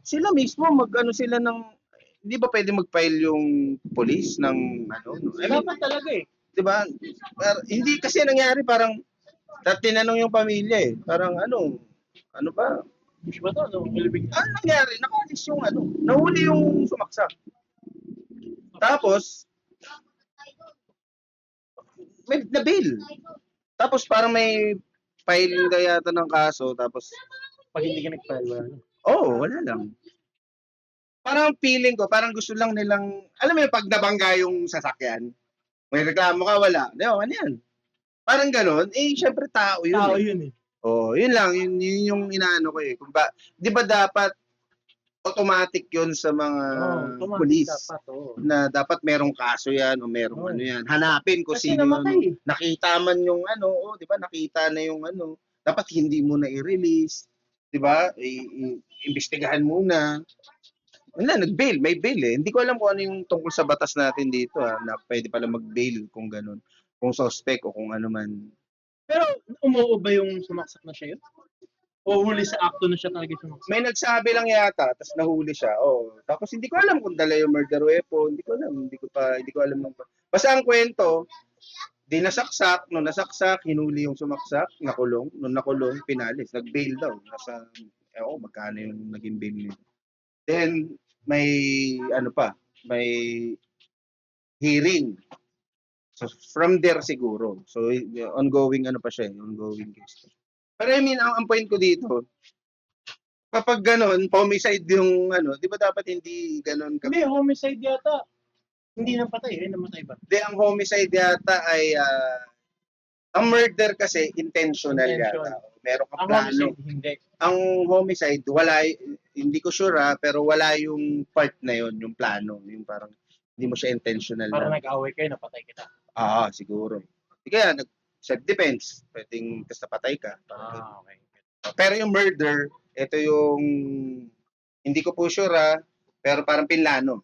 sila mismo sila ng, hindi ba pwede mag-file yung police ng Dapat talaga eh. Di ba? Hindi kasi nangyari, parang tinanong yung pamilya eh. Parang ano ba? Push ba to? Ano nangyari? Nakalis yung nahuli yung sumaksak. Tapos, may na-bail. Tapos parang may file kaya yata ng kaso, tapos pag hindi ka nag-file, wala. Wala lang. Parang feeling ko, parang gusto lang nilang, alam mo yung pag nabangga yung sasakyan, may reklamo ka, wala. Di ba, ano yan? Parang ganon. Syempre tao yun. Tao yun eh. Yun lang. Yun yung inaano ko eh. Di ba dapat automatic yun sa mga police na dapat merong kaso yan o merong ano yan. Hanapin ko kasi sino namatay. Nakita man yung di ba? Nakita na yung dapat hindi mo na i-release. Di ba? Imbestigahan muna. Wala, nag-bail. May bail eh. Hindi ko alam kung ano yung tungkol sa batas natin dito na pwede pala mag-bail kung ganun. Kung suspect o kung ano man. Pero umuo ba yung sumaksak na siya yun? O huli sa akto na siya talaga sumaksak? May nagsabi lang yata, tapos nahuli siya. Tapos hindi ko alam kung dala yung murder weapon. Hindi ko alam. Basta ang kwento, nasaksak. Nung nasaksak, hinuli yung sumaksak, nakulong. Nung nakulong, pinalis. Nag-bail daw. Magkano yung naging bail niya. Then, may may hearing. So, from there siguro. So, ongoing ongoing case. Pero I mean, ang point ko dito, kapag ganon, homicide yung di ba dapat hindi ganon? Hindi, homicide yata. Hindi napatay, namatay ba? Hindi, ang homicide yata ay, ang murder kasi intentional yata. meron kang Ang plano. homicide, hindi. Ang homicide, hindi ko sure pero wala yung part na yon, yung plano, yung parang hindi mo siya intentional Parang na. nag-away kayo, napatay kita. Siguro. Kaya self-defense, pwedeng basta patay ka. Parang ganun. Okay. Pero yung murder, ito yung hindi ko po sure pero parang pinlano.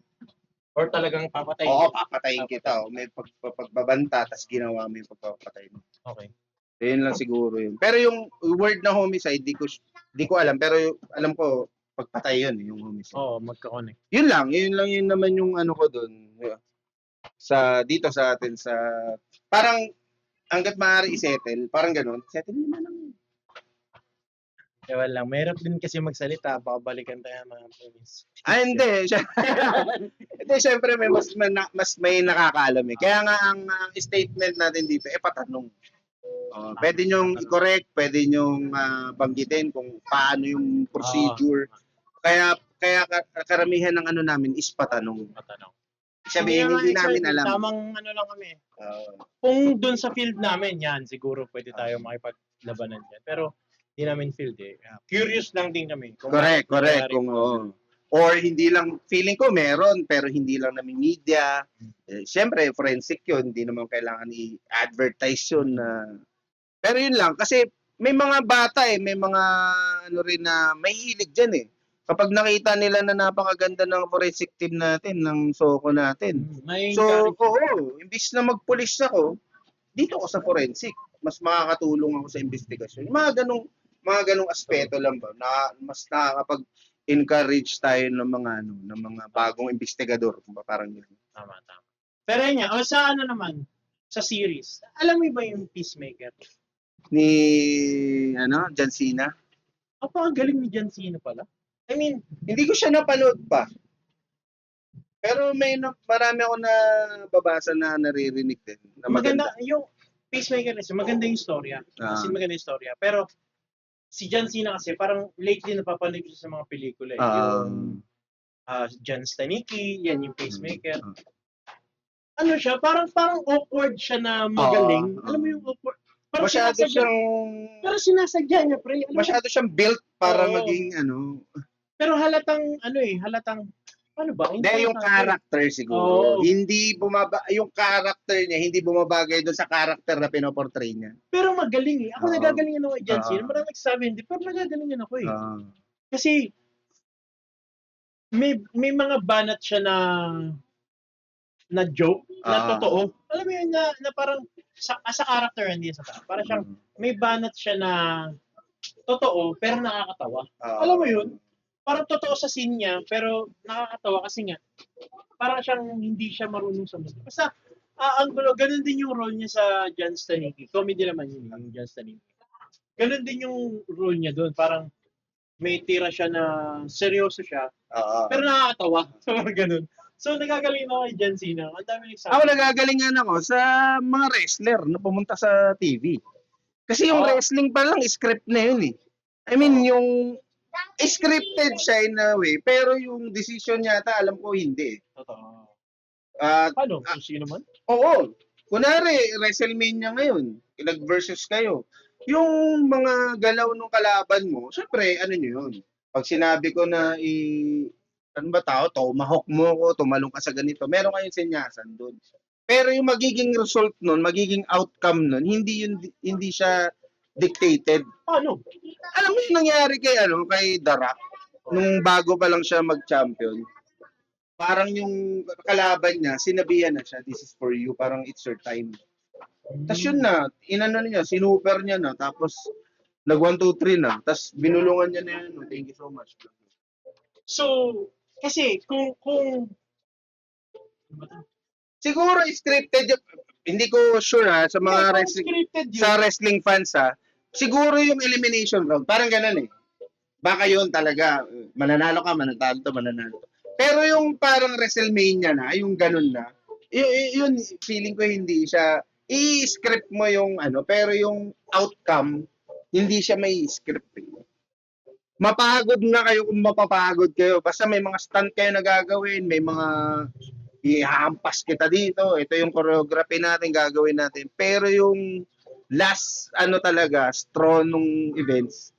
Or talagang papatay. Oo, papatayin kita. May pagbabanta, tapos ginawa mo yung pagpapatay mo. Okay. So, yun lang siguro yun. Pero yung word na homicide, di ko alam. Pero alam ko, pagpatay yun, yung homicide. Oo, magka-connect. Yun naman yung ano ko doon. Dito sa atin, parang, hanggat maaari i-settle, parang ganun, settle mo na lang. Ewan lang, mahirap din kasi magsalita, babalikan tayo mga promise. Hindi. Hindi, syempre mas may nakakaalam eh. Kaya nga ang statement natin dito, patanong. Pwede nyong i-correct, pwede nyong banggitin kung paano yung procedure. Kaya karamihan ng ano namin is patanong. Sabihin, hindi namin alam. Tamang ano lang kami. Kung dun sa field namin, yan, siguro pwede tayo makipaglabanan dyan. Pero, hindi namin field eh. Curious lang din kami. Correct. Kung, or hindi lang, feeling ko meron, pero hindi lang namin media. Siyempre, forensic yun. Hindi naman kailangan i-advertise yun. Pero yun lang, kasi may mga bata may mga ano rin na may hilig dyan eh. Kapag nakita nila na napakaganda ng forensic team natin, ng SOCO natin. So, imbis na magpulis ako, dito ako sa forensic. Mas makakatulong ako sa investigasyon. Mga ganong aspeto lang ba na mas nakakapag-encourage tayo ng mga bagong investigador, parang gano'n. Tama. Pero yun nga, sa ano naman, sa series, alam mo ba yung Peacemaker? Ni John Cena? Ang galing ni John Cena pala. I mean, hindi ko siya napanood pa. Pero marami ako na babasa na naririnig din. Na maganda. Yung Peacemaker kasi maganda yung storya. Kasi maganda yung storya. Pero si John Cena kasi parang lately napapanood siya sa mga pelikula. Yung John Stanicki, yan yung Peacemaker. Ano siya, parang awkward siya na magaling. Alam mo yung awkward? Parang masyado siyang... Pero sinasadya niya, pre. Masyado siyang built para maging Pero halatang, ano ba? Hindi, yung character siguro. Hindi yung character niya, hindi bumabagay doon sa character na pinoportray niya. Pero magaling eh. Ako nagagalingan ako kay John Cena. Marang nagsasabi, hindi, pero nagagalingan ako eh. Kasi, may mga banat siya na joke, na totoo. Alam mo yun, na parang, as a character, hindi sa tao. Parang siyang, may banat siya na totoo, pero nakakatawa. Alam mo yun? Parang totoo sa scene niya, pero nakakatawa kasi nga, parang siyang hindi siya marunong sa mundo. Basta, ang gulo, ganun din yung role niya sa John Stanicki. Comedy naman yun, yung John Stanicki. Ganun din yung role niya doon. Parang may tira siya na seryoso siya, pero nakakatawa. So, ganun. So, nagagaling ako kay John Cena. Ang dami nagsabi. Ako nagagalingan ako sa mga wrestler na pumunta sa TV. Kasi yung wrestling pa lang, script na yun eh. I mean, yung scripted siya in a way, pero yung decision yata, alam ko hindi. Totoo. Paano? Kung sino man? Oo. Kunwari, WrestleMania ngayon, nag-versus kayo. Yung mga galaw ng kalaban mo, syempre, ano nyo yun? Pag sinabi ko na tomahawk mo ko, tumalong ka sa ganito, meron kayong senyasan doon. Pero yung magiging result nun, magiging outcome nun, hindi siya dictated. Paano? Alam mo yung nangyari kay The Rock, nung bago pa lang siya mag-champion, parang yung kalaban niya, sinabihan na siya, this is for you, parang it's your time. Tapos yun na, sinuper niya na, tapos nag 1, 2, 3 na, tapos binulungan niya na yan, thank you so much. So, kasi kung siguro scripted, hindi ko sure sa mga wrestling fans siguro yung elimination round, parang ganun eh. Baka yun talaga, mananalo ka, mananalo. Pero yung parang WrestleMania na, yung ganun na, yun feeling ko hindi siya, i-script mo yung pero yung outcome, hindi siya may script eh. Mapagod na kayo kung mapapagod kayo. Basta may mga stunt kayo na gagawin, may mga ihampas kita dito. Ito yung choreography natin, gagawin natin. Pero yung last, talaga, straw nung events.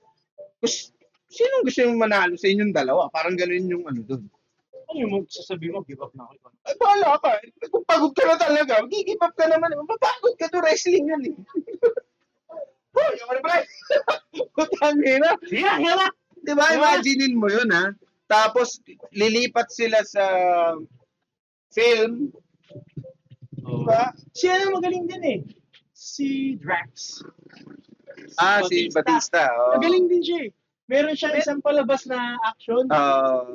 Sino gusto yung manalo sa inyong dalawa? Parang ganun yung doon. Ano yung sasabihin mo, give up na ako. Ay, bahala ka. Kung pagod ka na talaga, mag-give up ka naman. Mapapagod ka to, wrestling yan eh. Hoy, yung pre? Putang ina. Yeah, yeah. Diba, imaginein mo yun ha. Tapos, lilipat sila sa film. Diba? Siya magaling din eh. Si Drax. Si Batista. Oh. Magaling din siya eh. Meron siyang isang palabas na action.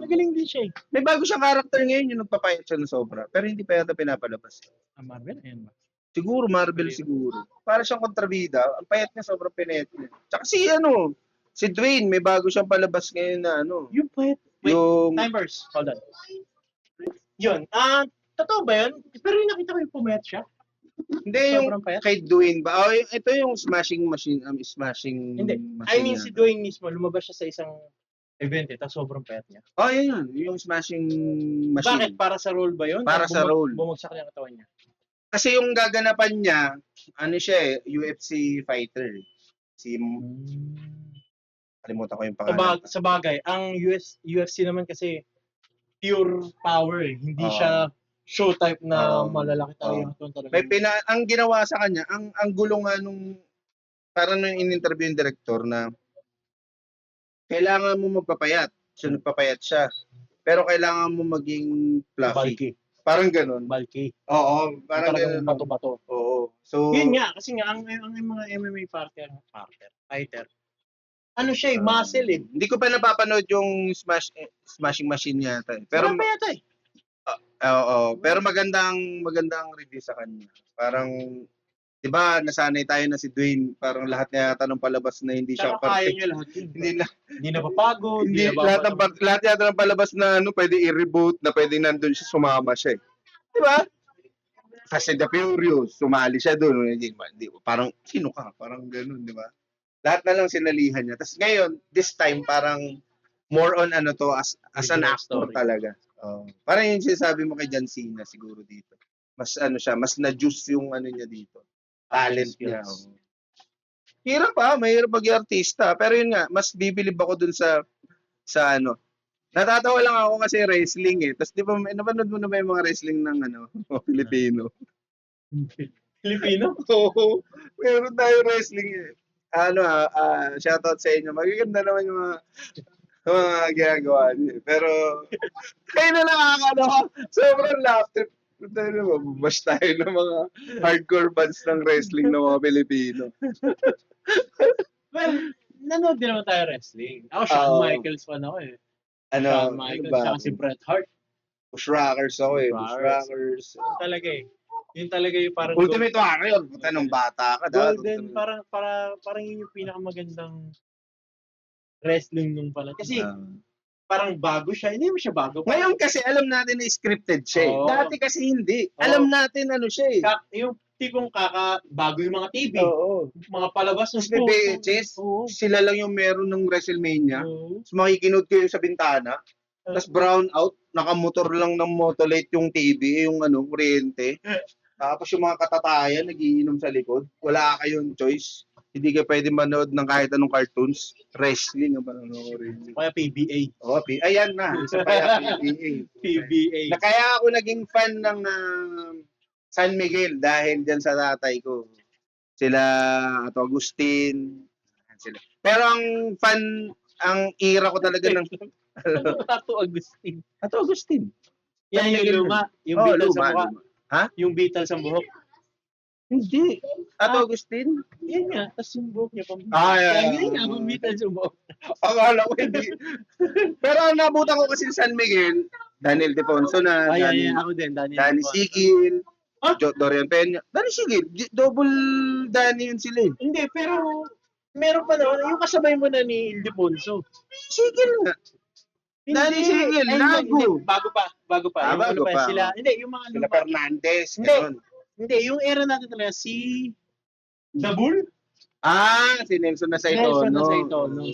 Magaling din siya eh. May bago siyang character ngayon yung nagpapayat siya ng sobra. Pero hindi pa yata pinapalabas. Marvel? Ayan ba? Siguro, Marvel siguro. Para siyang kontrabida. Ang payat niya, sobrang pinayat niya. Tsaka si Dwayne, may bago siyang palabas ngayon na Yung payat. Wait, yung... timers. Hold on. Yun. Totoo ba yun? Pero yung nakita ko yung pumayat siya. Hindi, yung Sobrang payat? kay Dwayne ba? Oh, ito yung smashing machine. Smashing Hindi. machine. I mean, si Dwayne mismo, lumabas siya sa isang event eh, tapos sobrang payat niya. Oh, yun. Yung smashing machine. Bakit? Para sa role ba yun? Para sa role. Bumagsak niya ang katawan niya. Kasi yung gaganapan niya, siya UFC fighter. Kalimutan ko yung pangalan. Sa bagay, ang UFC naman kasi pure power eh. Hindi siya show type na malalaki tayo. Ang ginawa sa kanya, ang gulo nga nung parang nung in-interview yung director na kailangan mo magpapayat. So nagpapayat siya. Pero kailangan mo maging fluffy. Bulky. Parang ganun. Bulky. Oo, parang ganun. Bato-bato. Oo. So, yun nga, kasi nga, ang mga MMA fighter, ano siya eh, muscle eh. Hindi ko pa napapanood yung smashing machine yata. Pero Wala pa yata eh. Oo, pero magandang review sa kanya. Parang 'di ba, nasanay tayo na si Dwayne, parang lahat na yata ng palabas na hindi siya Kaya niya lahat yun. Hindi na papagod, hindi lahat yata ng palabas na pwede i-reboot, na pwede nandun siya, sumama siya. 'Di ba? Kasi The Furious, sumali siya doon. Parang sino ka? Parang ganoon, 'di ba? Lahat na lang sinalihan niya. Tapos ngayon, this time parang more on as an actor talaga. Parang yung sinasabi mo kay John Cena siguro dito. Mas siya, mas na-juice yung niya dito. Talent niya. Hirap mahirap maging artista. Pero yun nga, mas bibilib ako dun sa natatawa lang ako kasi wrestling eh. Tapos di ba, napanood mo na ba yung mga wrestling ng Filipino? Filipino? Oo. Meron tayo wrestling eh. Shoutout sa inyo. Magaganda naman yung mga ginagawa niyo. Pero, kayo na nakakano. Sobrang laugh trip. Bash tayo ng mga hardcore bands ng wrestling ng mga Pilipino. Well, nanood din naman tayo wrestling. Ako, Shawn Michaels fan ako eh. Shawn Michaels, saka si Bret Hart. Pushrockers ako eh. Pushrockers. Talaga eh. Yun talaga yung parang... Ultimate Warrior. Puta nung bata ka. Golden, parang yun yung pinakamagandang wrestling nung pala. Kasi parang bago siya. Hindi mo siya bago. Ngayon kasi alam natin na scripted siya eh. Dati kasi hindi. Alam natin siya eh. Yung tipong bago yung mga TV. Mga palabas ng VHS. Sila lang yung meron ng WrestleMania. Tapos makikinood kayo sa bintana. Tapos brown out. Nakamotor lang ng Motolite yung TV. Yung kuryente. Tapos yung mga katatayan nagiinom sa likod. Wala kayong choice. Hindi ka pwede manood ng kahit anong cartoons. Wrestling ang panonoorin. Kaya PBA. Ayan na. Isa pa yung PBA. PBA. Kaya ako naging fan ng San Miguel dahil dyan sa tatay ko. Sila Ato Agustin. Pero ang era ko talaga ng... Ato Agustin. Ato Agustin. Yan yung luma. Yung Beatles sa buhok. Ha? Yung Beatles sa buhok. Hindi. Ato Agustin? Yan nga. Tapos yung buhok niya pang Yan nga. Yung Beatles yung buhok. Akala ko hindi. Pero ang nabutan ko kasi San Miguel, Daniel Defonso na. Ako din. Danny Sigil. Dorian Peña. Danny Sigil. Double Danny yun sila eh. Hindi, pero meron pa naman. Yung kasabay mo na ni Ildefonso. Sigil nga. Danny Sigil. Lago. Bago pa. Bago pa. Sila, hindi, yung mga sila Fernandez. Hindi, yung era natin talaga, si Dabul? Si Nelson Nasaitono.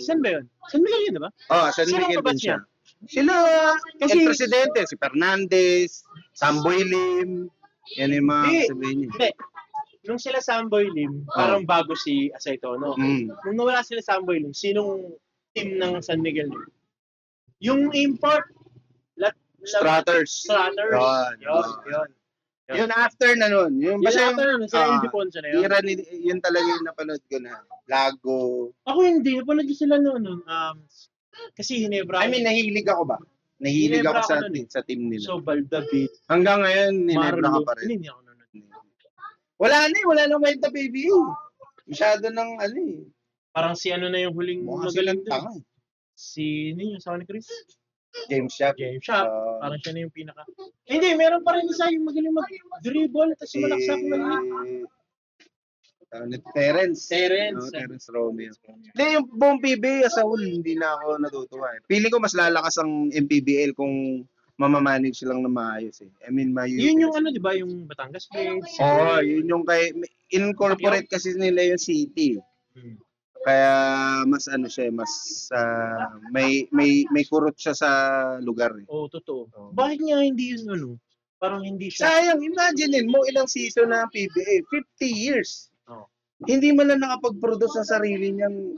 Saan ba yun? San Miguel yun, diba? San Miguel din siya. Sila, kasi el presidente, si Fernandez, Samboy Lim, yan yung mga sabihin niya. Hindi. nung sila Samboy Lim, parang bago si Asaytono. Nung nawala sila Samboy Lim, sinong team ng San Miguel Lim? Yung import. Strutters. Yun. Yun after na nun. Yung basta After nun, sila Indy Ponce na yun. yun talaga yung napanood ko na. Lago. Ako hindi. Napanood ko sila noon. Kasi Hinebra. I mean, nahilig ako ba? Nahilig ako Hinebra ako nun sa team nila. So, Baldabit. Hanggang ngayon, ninebra ka pa rin. Hindi ako nanonood. Wala na eh. Wala nang kwenta, baby. Masyado ng ano eh. Parang si ano na yung huling Mukha magaling silang doon. tanga eh. Si yung sawa ni Chris. James Shop. Parang siya na yung pinaka. Hindi, meron pa rin isa yung magaling mag-dribble at si malaksak na Terence. Terence Romeo. Hindi, yung buong PBA as a whole, hindi na ako natutuwa eh. Feeling ko mas lalakas ang MPBL kung mamamanage lang na maayos eh. I mean, yun yung ano, di ba? Yung Batangas Blades. Yun yung incorporate kasi nila yung city. Kaya mas ano siya, mas may kurot siya sa lugar eh. Totoo. Bakit nga hindi yun ano? Parang hindi siya. Sayang, imaginein mo ilang season na PBA, 50 years. Hindi man lang nakapag-produce ng sarili niyang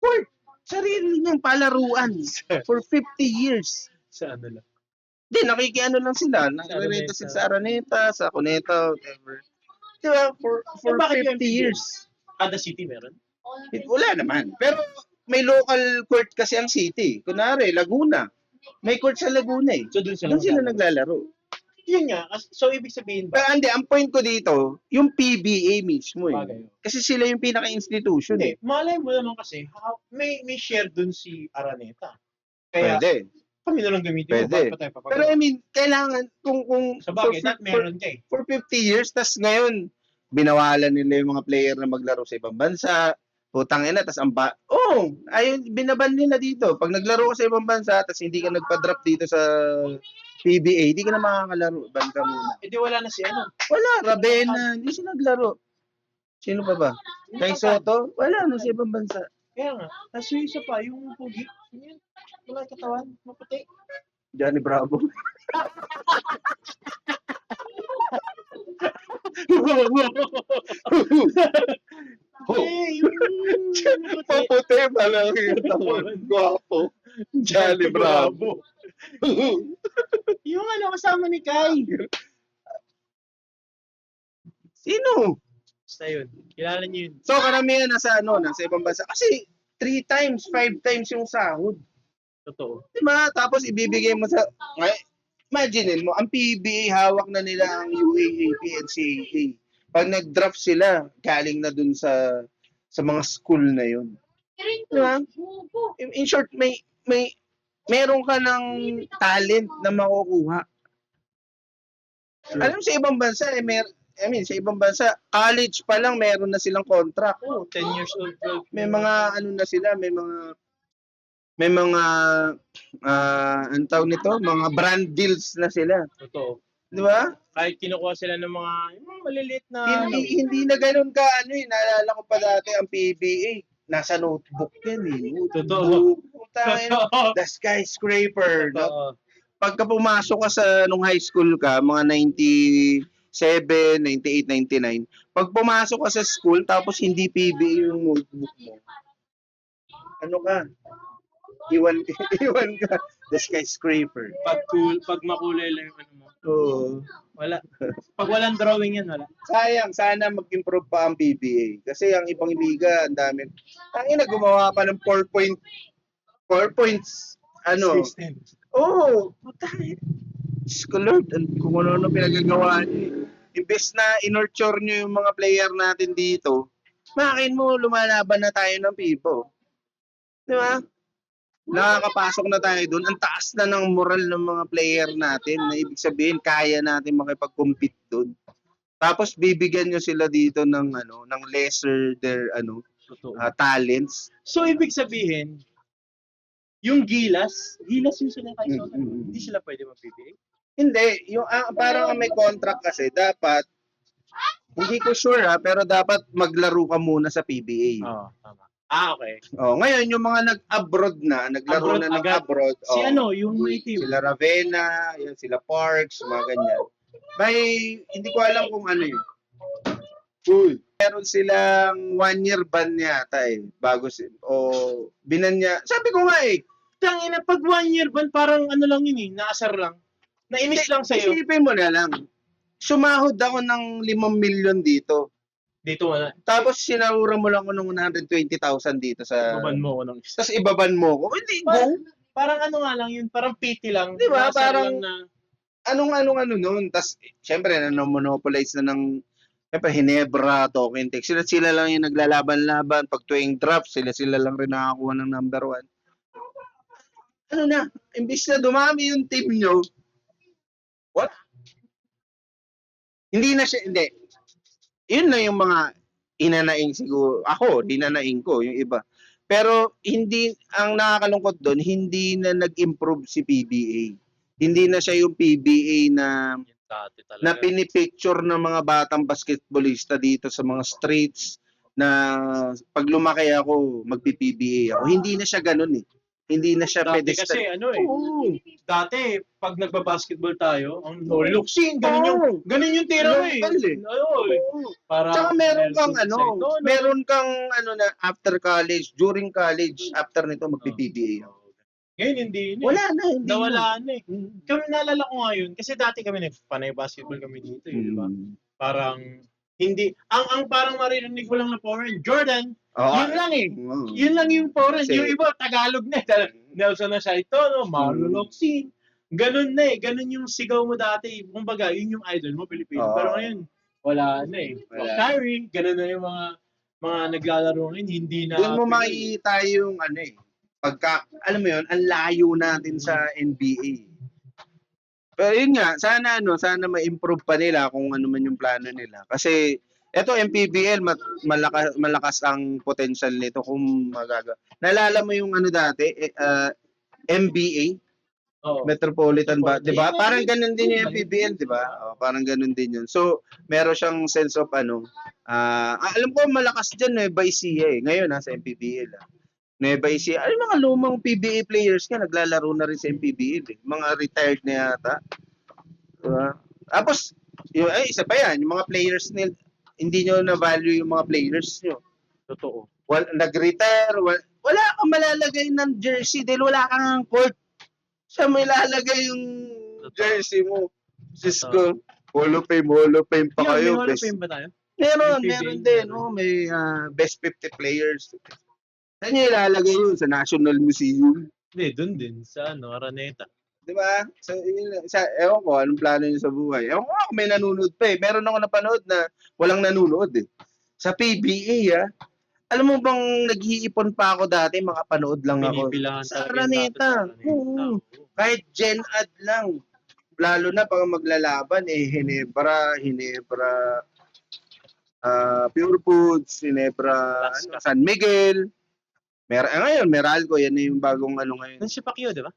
court, sarili niyang palaruan for 50 years. Sa ano lang. Hindi, nakikiano lang sila. Nakirenta sila sa Araneta, sa Cuneta, whatever. Diba? For 50 years. Kada city meron? Wala naman. Pero may local court kasi ang city. Kunwari, Laguna. May court sa Laguna eh. So doon sila naglalaro. Yun nga. So ibig sabihin ba? Pero hindi, ang point ko dito, yung PBA mismo eh. Kasi sila yung pinaka-institution eh. Malay mo naman kasi, may share dun si Araneta. Kaya, pwede. Kami na lang gamitin. Pwede. Pero I mean, kailangan, kung sa bagay, meron ka eh. For 50 years, tas ngayon, binawalan nila yung mga player na maglaro sa ibang bansa. Putang ina, tas ayun, binaban nila dito. Pag naglaro ka sa ibang bansa, tas hindi ka nagpa-drop dito sa PBA, hindi ka na makakalaro. Ban ka muna. Di wala na si ano? Wala, Ravena, hindi siya naglaro. Sino pa ba? Kay Soto? Wala na sa ibang bansa. Kaya nga. Tapos yung isa pa, yung pugi. Wala katawan, maputi. Johnny Bravo. Paputi, malaki yung tawan. Guwapo. Johnny Bravo. Yung ano, kasama ni Kai. Sino? Basta yun. Kilala niyo yun. So, karamihan nasa ibang bansa. Kasi 3 times, 5 times yung sahod. Totoo. Diba? Tapos ibibigay mo sa... Imagine mo, ang PBA hawak na nila ang UAAP and CAA. Pag nag-draft sila, galing na dun sa mga school na yun. Diba? In short, meron ka ng talent na makukuha. Alam sa ibang bansa, sa ibang bansa, college pa lang meron na silang contract. 10 years old. May mga na sila, may mga ang tawag nito, mga brand deals na sila. Totoo. Di ba? Kahit kinukuha sila ng mga maliliit na... Hindi na ganoon ka, naalala ko pa dati ang PBA. Nasa notebook yan eh. Totoo. The skyscraper. No? Pagka pumasok ka nung high school ka, mga 97, 98, 99, pag pumasok ka sa school tapos hindi PBA yung notebook mo, ano ka? Iwan ka. The skyscraper. Pag makulay lang yung ano mo. Oo. Wala. Pag walang drawing yan, wala. Sayang, sana mag-improve pa ang PBA. Kasi ang ibang liga, ang dami. Tangina, gumawa pa ng 4 points. System. Putay. Lord, kung ano pinagagawa niyo. Imbes na in-nurture niyo yung mga player natin dito, makin mo, lumalaban na tayo ng pipo. Di ba? Nakakapasok na tayo doon. Ang taas na ng moral ng mga player natin na ibig sabihin kaya natin makipag-compete doon. Tapos bibigyan nyo sila dito ng lesser their talents. So ibig sabihin yung Gilas yung sila kayo hindi sila pwede mag-PBA? Hindi, yung parang may contract kasi dapat hindi ko sure pero dapat maglaro ka muna sa PBA. Tama. Okay. Ngayon yung mga nag-abroad na, naglaro na nag-abroad. Si yung native. Sila Ravena, sila Parks, mga ganyan. Hindi ko alam kung ano yun. Uy, meron silang 1 year ban yata eh. Binan niya. Sabi ko nga eh, Tangina, pag 1 year ban, parang ano lang yun eh, naasar lang. Nainis lang sa'yo. isipin mo na lang. Sumahod ako ng 5 milyon dito. Dito wala. Tapos sinahura mo lang ako ng 120,000 dito sa... Baban mo ako ng isa. Tapos ibaban mo ko. Hindi, go. Parang ano nga lang yun, parang pity lang. Di ba? Naasar Parang- lang na, Anong nun. Tapos, syempre, monopolize na ng syempre, Hinebra, Token Tech. Sila lang yung naglalaban-laban. Pag tuwing draft, sila lang rin nakakuha ng number 1. Ano na, imbis na dumami yung team nyo, what? Hindi na siya, hindi. Yun na yung mga inanaing siguro. Ako, dinanaing ko, yung iba. Pero hindi, ang nakakalungkot doon, hindi na nag-improve si PBA. Hindi na siya yung PBA na dati talaga. na pinipicture ng mga batang basketballista dito sa mga streets na pag lumaki ako, magpi-PBA ako. Hindi na siya ganun eh. Hindi na siya Dati pedestal. kasi ano eh, Oo. dati pag nagba-basketball tayo, ang no luksin, ganun yung tira mo eh. Local eh. Oo eh. Oo. Para Tsaka meron kang Nelson Saigon, meron kang na after college, during college, after nito magpi-PBA ako. Ngayon hindi na. Wala na, hindi Nawala na. na eh. Kami naalala ko nga yun, kasi dati kami nagpanay basketball kami dito eh, di ba? Parang hindi, ang parang maririnig ko lang na foreign, Jordan, yun lang eh. Yun lang yung foreign. Kasi- Yung iba, Tagalog na eh. Nelson na siya ito, no? Marlo Locsin. Ganun na eh. Ganun yung sigaw mo dati. Kumbaga, yun yung idol mo, Pilipino. Oo. Pero ngayon, wala na eh. Wala. Kyrie, ganun na yung mga naglalaro ngayon. Hindi na. Doon mo makikita yung alam mo yun, ang layo natin sa NBA. Pero yun nga, sana ma-improve pa nila kung ano man yung plano nila. Kasi eto MPBL malakas ang potential nito kung Nalala mo yung dati, MBA, Oo. Metropolitan ba, 'di ba? Yeah, Parang ganun din yung yeah. MPBL, 'di ba? Parang ganun din yun. So, meron siyang sense of alam ko malakas diyan Nueva Ecija eh. Ngayon sa MPBL. Nueva Ecija. Ay, mga lumang PBA players nga naglalaro na rin sa MPBL eh. Mga retired na yata. Diba? Tapos, isa pa yan, yung mga players nila, hindi nyo na-value yung mga players nyo. Totoo. Nag-retire, wala kang malalagay ng jersey dahil wala kang court. Siya may lalagay yung jersey mo. Cisco, Hall of Fame pa kayo. May Hall of Fame ba tayo? Meron PBA, din. May best 50 players. Saan nyo ilalagay yun? Sa National Museum? Hindi, dun din. Sa Araneta. Di ba? Ewan ko, anong plano niyo sa buhay. Ewan ko kung may nanonood pa eh. Meron ako napanood na walang nanonood eh. Sa PBA alam mo bang nag-iipon pa ako dati, makapanood lang ako. Pinipilahan Sa talaga yung Araneta. dati sa Araneta. Oo. Kahit Gen Ad lang. Lalo na pag maglalaban Hinebra, Pure Foods, Hinebra, Alaska. San Miguel. Ngayon, Meralco, yan na yung bagong ngayon. Dun si Pacquiao, di ba?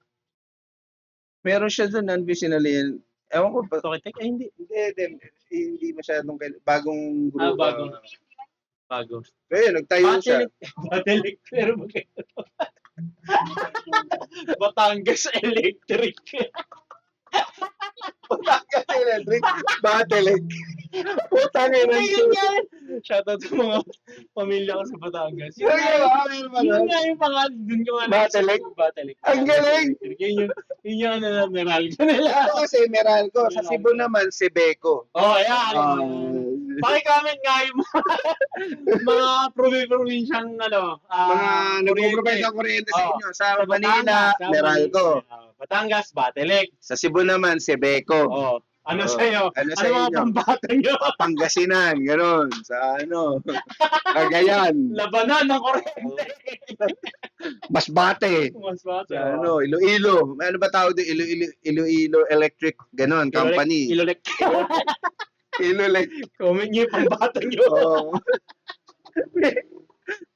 Meron siya doon, non-visionally. Ewan ko, Tokitek? Ay, hindi. hindi masyadong bagong grupo. Bago. Kaya nagtayo siya. Batelik. Pero magkano? Batangas Electric. Batangas Electric, Batelek. Putang ina. Shoutout sa mga pamilya ko sa Batangas. Yun nga yung pangalan. Dun ko nga. Batelek? Batelek. Ang galing. Yun yung Meralco nila. Ito kasi Meralco. Sa Cebu naman, si Beko. Oh, ayan. Paki-comment nga yung mga probinsyang Mga nagpo-provide ng kuryente sa inyo. Sa Manila, Meralco. Batangas, Batelek. Sa Cebu naman, si Beko. Oh. Ano Oh. sa'yo? Ano sa mga inyo? pambata nyo? Pangasinan, gano'n. Sa Cagayan. Labanan ng kuryente. Masbate. Mas bata. Sa Iloilo. Ano ba tawag doon? Iloilo Electric, gano'n, company. Ilolek. Ilolek. Comment nyo yung pambata nyo. Oo.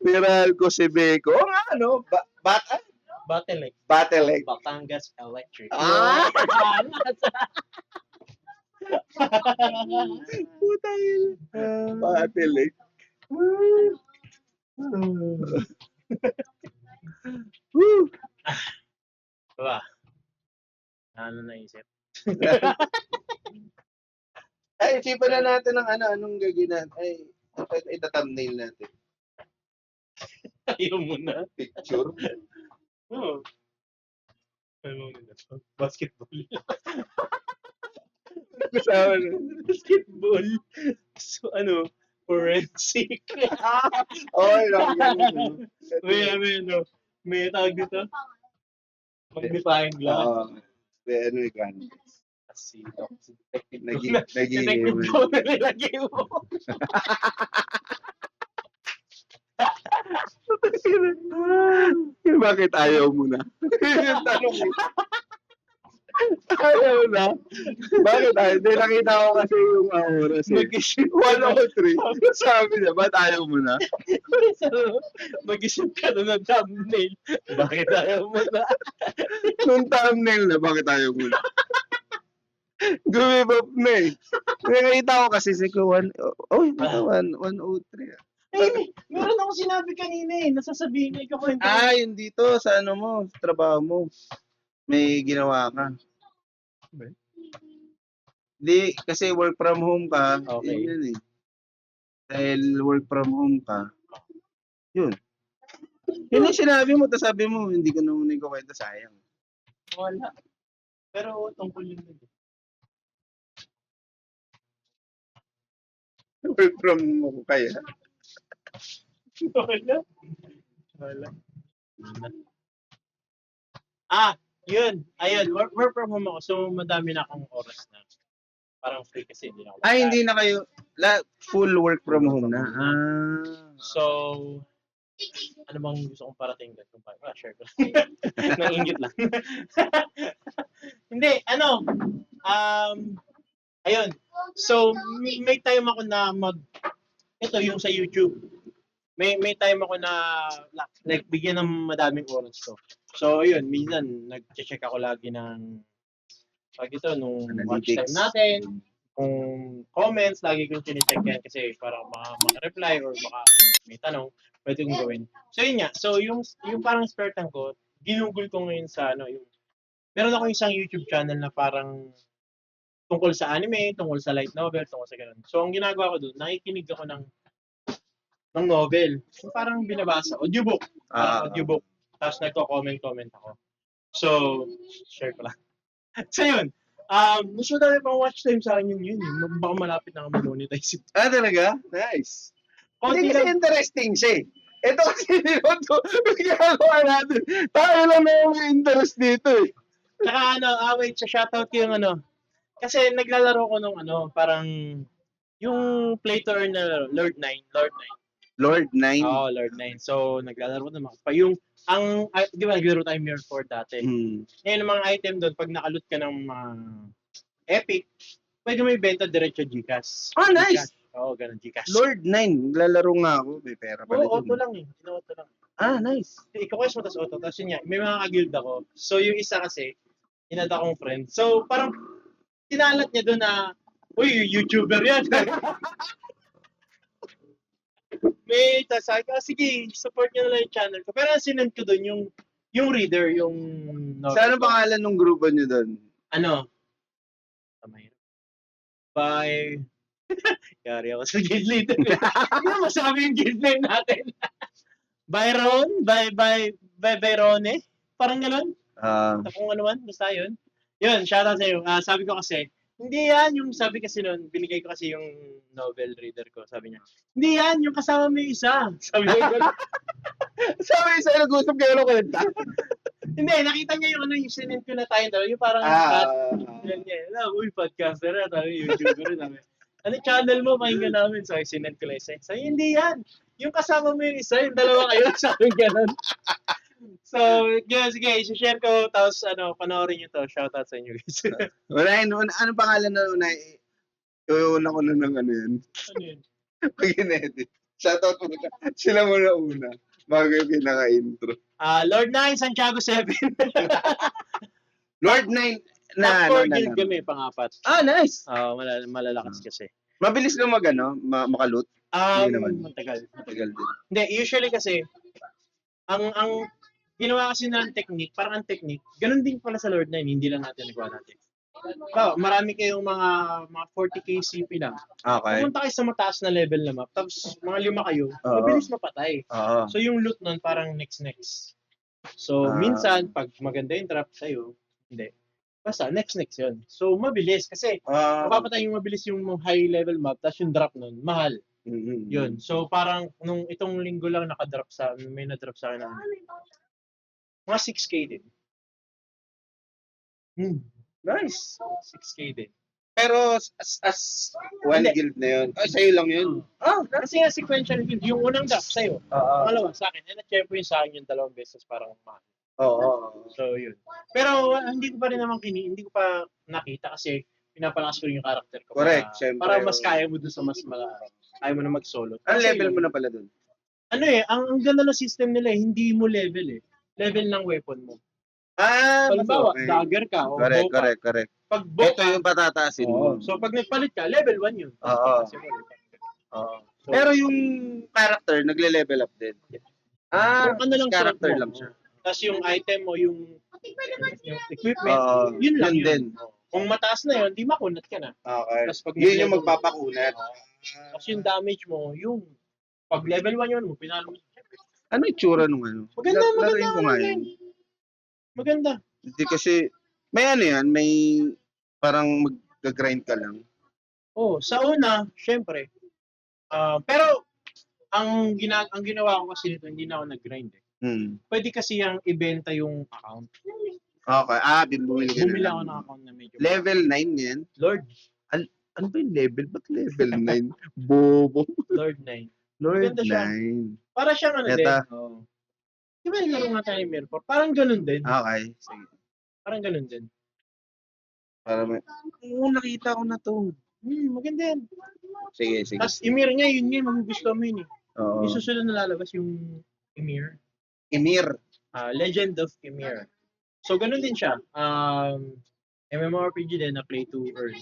Meralco, si Beko. O nga, Batelek. Batelek. Batangas Electric. Putang ina. Batelek. Diba? Ano naisip? Ay, isipan na natin ng anong gagawin natin. Ay, Ita-thumbnail natin. Ayaw mo na. Picture. Oo. Ano nila to? Basketball. Kasama na. Basketball. So, forensic. Okay lang. Ganun. May tawag dito? Magnifying glass. Oo. Ano yung context? Kasi, Nag-i-game. ko na nilagay mo. Bakit ayaw mo na? Yung tanong mo. Ayaw na? Bakit ayaw? Hindi, nakita ko kasi yung oras eh. 103. Sabi niya, ba't ayaw mo na? Mag-isip ka na ng thumbnail. Bakit ayaw mo na? Nung thumbnail na, bakit ayaw mo na? Gumibap na eh. Nakita ko kasi si Kuwan. Oh, 103 ah. Ay, meron akong sinabi kanina eh. Nasasabihin ko kwento. Ah, yun dito sa ano mo, sa trabaho mo. May ginawa ka. Di, kasi work from home ka. Okay. Yun eh. Dahil work from home ka. Yun. Yun yung sinabi mo, tapos sabi mo, hindi ko naman ko kwento, sayang. Wala. Pero tungkol yun din. Work from home ako kaya. Wala. Yun. Ayun. Work from home ako. So, madami na akong oras na. Parang free kasi hindi na ako. Ay, hindi na kayo. Full work from home na. So, ano bang gusto kong parating doon? Share ko. Nangingit lang. Hindi, ayun. So, may time ako na ito yung sa YouTube. May time ako na like bigyan ng madaming oras to. So, ayun, minsan nag-check ako lagi ng nung watch time natin, kung comments, lagi kong chine-check yan kasi para maka-reply or baka may tanong, pwede kong gawin. So, yun nga. So, yung parang spare time ko, ginugol ko ngayon sa meron ako isang YouTube channel na parang tungkol sa anime, tungkol sa light novel, tungkol sa ganun. So, ang ginagawa ko doon, nakikinig ako ng novel. So, parang binabasa. Audiobook. Audiobook. Tapos nagko-comment ako. So, share ko lang. So, yun. Mas madami pang watch time sa akin yun. Baka malapit na ako monetize ito. Ah, talaga? Nice. Konti Hindi kasi lang. interesting siya eh. Ito kasi niloto, ginagawa natin. Tayo lang na may interest dito eh. Tsaka wait, sa shoutout ko yung kasi naglalaro ko nung parang yung play to earn na Lord 9. Lord 9. Oo, Lord 9. So, naglalaro naman. Di ba naglaro tayo Mirror 4 dati? Ngayon, yung mga item doon, pag nakaloot ka ng Epic, pwede mo ibenta diretso Gcash. Oh, nice! Oo, ganun, Gcash. Lord 9. Naglalaro nga ako. May pera pala Oo, dun. auto lang eh. Auto lang. Ah, nice. Iko-quest mo, tas auto. Tapos yun nga, may mga ka-guild ako. So, yung isa kasi, inad akong friend. So, parang, tinalat niya doon na, uy, YouTuber yan. May sabi ko, sige, support nyo na lang yung channel ko. Pero ang sinend ko doon, yung reader, yung novel. Sa ano pangalan ng grupo nyo doon? By... Yari ako sa guild leader. Hindi mo masabi yung guild name natin. Byron? Byrone? Parang gano'n. Kung ano man, basta yun. Yun, shoutout sa'yo. Sabi ko kasi, hindi yan, yung sabi kasi nun, binigay ko kasi yung novel reader ko, sabi niya, hindi yan, yung kasama mo yung isa. Sabi ko, Sabi sa'yo, nag-usap kayo ng kwenta. hindi, nakita niya yung yung sinend ko na tayo daw, yung parang, yan niya, uy, podcaster na, sabi, YouTuber na, ano channel mo, pakinggan namin, sabi, sinend ko lang isa. Sabi, hindi yan, yung kasama mo yung isa, yung dalawa kayo, sabi gano'n. So, yun, sige, i-share ko, tapos panoorin nyo to. Shoutout sa inyo, guys. Anong pangalan na unay? Iuna ko na ng ano yun. Ano yun? Pag in-edit. Shoutout mo na. Sila muna una. Bago yung pinaka-intro. Lord 9, Santiago 7. Lord 9 na Top 4 guild kami, pang-apat. Ah, nice. Malalakas kasi. Mabilis lang makaloot. Hindi naman. Matagal. Matagal din. Hindi, usually kasi, ang ginawa kasi ng technique, parang ang technique, ganun din pala sa Lord 9, hindi lang natin nagawa natin. marami kayong mga 40k CP lang. Okay. Pumunta kayo sa mataas na level na map, tapos mga 5 kayo, Oo. mabilis mapatay. Oo. So yung loot nun parang next. So minsan, pag maganda yung drop sa'yo, hindi. Basta next yun. So mabilis kasi mapapatay yung mabilis yung high level map, tapos yung drop nun, mahal. Yun. So parang nung itong linggo lang may na-drop sa akin na mga 6k din. Nice. 6k din. Pero as one Hindi. guild na yun. Ay, sa'yo lang yun. Kasi nga sequential yun. Yung unang drop sa'yo, pangalawa sa akin, na-check ko yung sa akin yung 2 beses parang mahal. Oo. So yun. Pero hindi ko pa rin naman hindi ko pa nakita kasi pinapalakas ko rin yung character ko. Correct, syempre. Para mas kaya mo dun sa mas kaya mo na mag-solo. Ang level mo na pala dun? Ano ang ganda ng system nila hindi mo level eh. Level ng weapon mo. Halimbawa, okay. dagger ka o Correct. Pag ito yung patataasin mo. So pag nagpalit ka, level 1 yun. Oo. So, pero yung character, nagle-level up din. Ano lang character lang siya. Tapos yung item mo, yung equipment, yun lang yun. Din. Kung mataas na yun, di makunat ka na. Okay. Tapos pag yun yung magpapakunat. Tapos yung damage mo, yung pag level 1 yun mo, pinalo mo. Ano yung tsura nung ano? Maganda. Hindi kasi, may ano yan, may parang mag-grind ka lang. Sa una, syempre. Pero, ang ginawa ko kasi nito, hindi na ako nag-grind eh. Pwede kasi yung ibenta yung account. Okay. Bumili ako ng account na medyo. Level 9 yan? Lord. Ano ba yung level? Ba't level 9? Bobo. Lord 9. Lord 9. Para siyang ano din. Di ba yung laro nga tayo ng Mirror? Parang ganun din. Okay. Sige. Parang ganun din. Nakita ko na to. Maganda yan. Sige. Tapos Emir nga, yun nga, magugustuhan mo yun eh. Oo. Yung susunod na lalabas yung Emir. Legend of Emir. So, ganun din siya. MMORPG din na play to earn.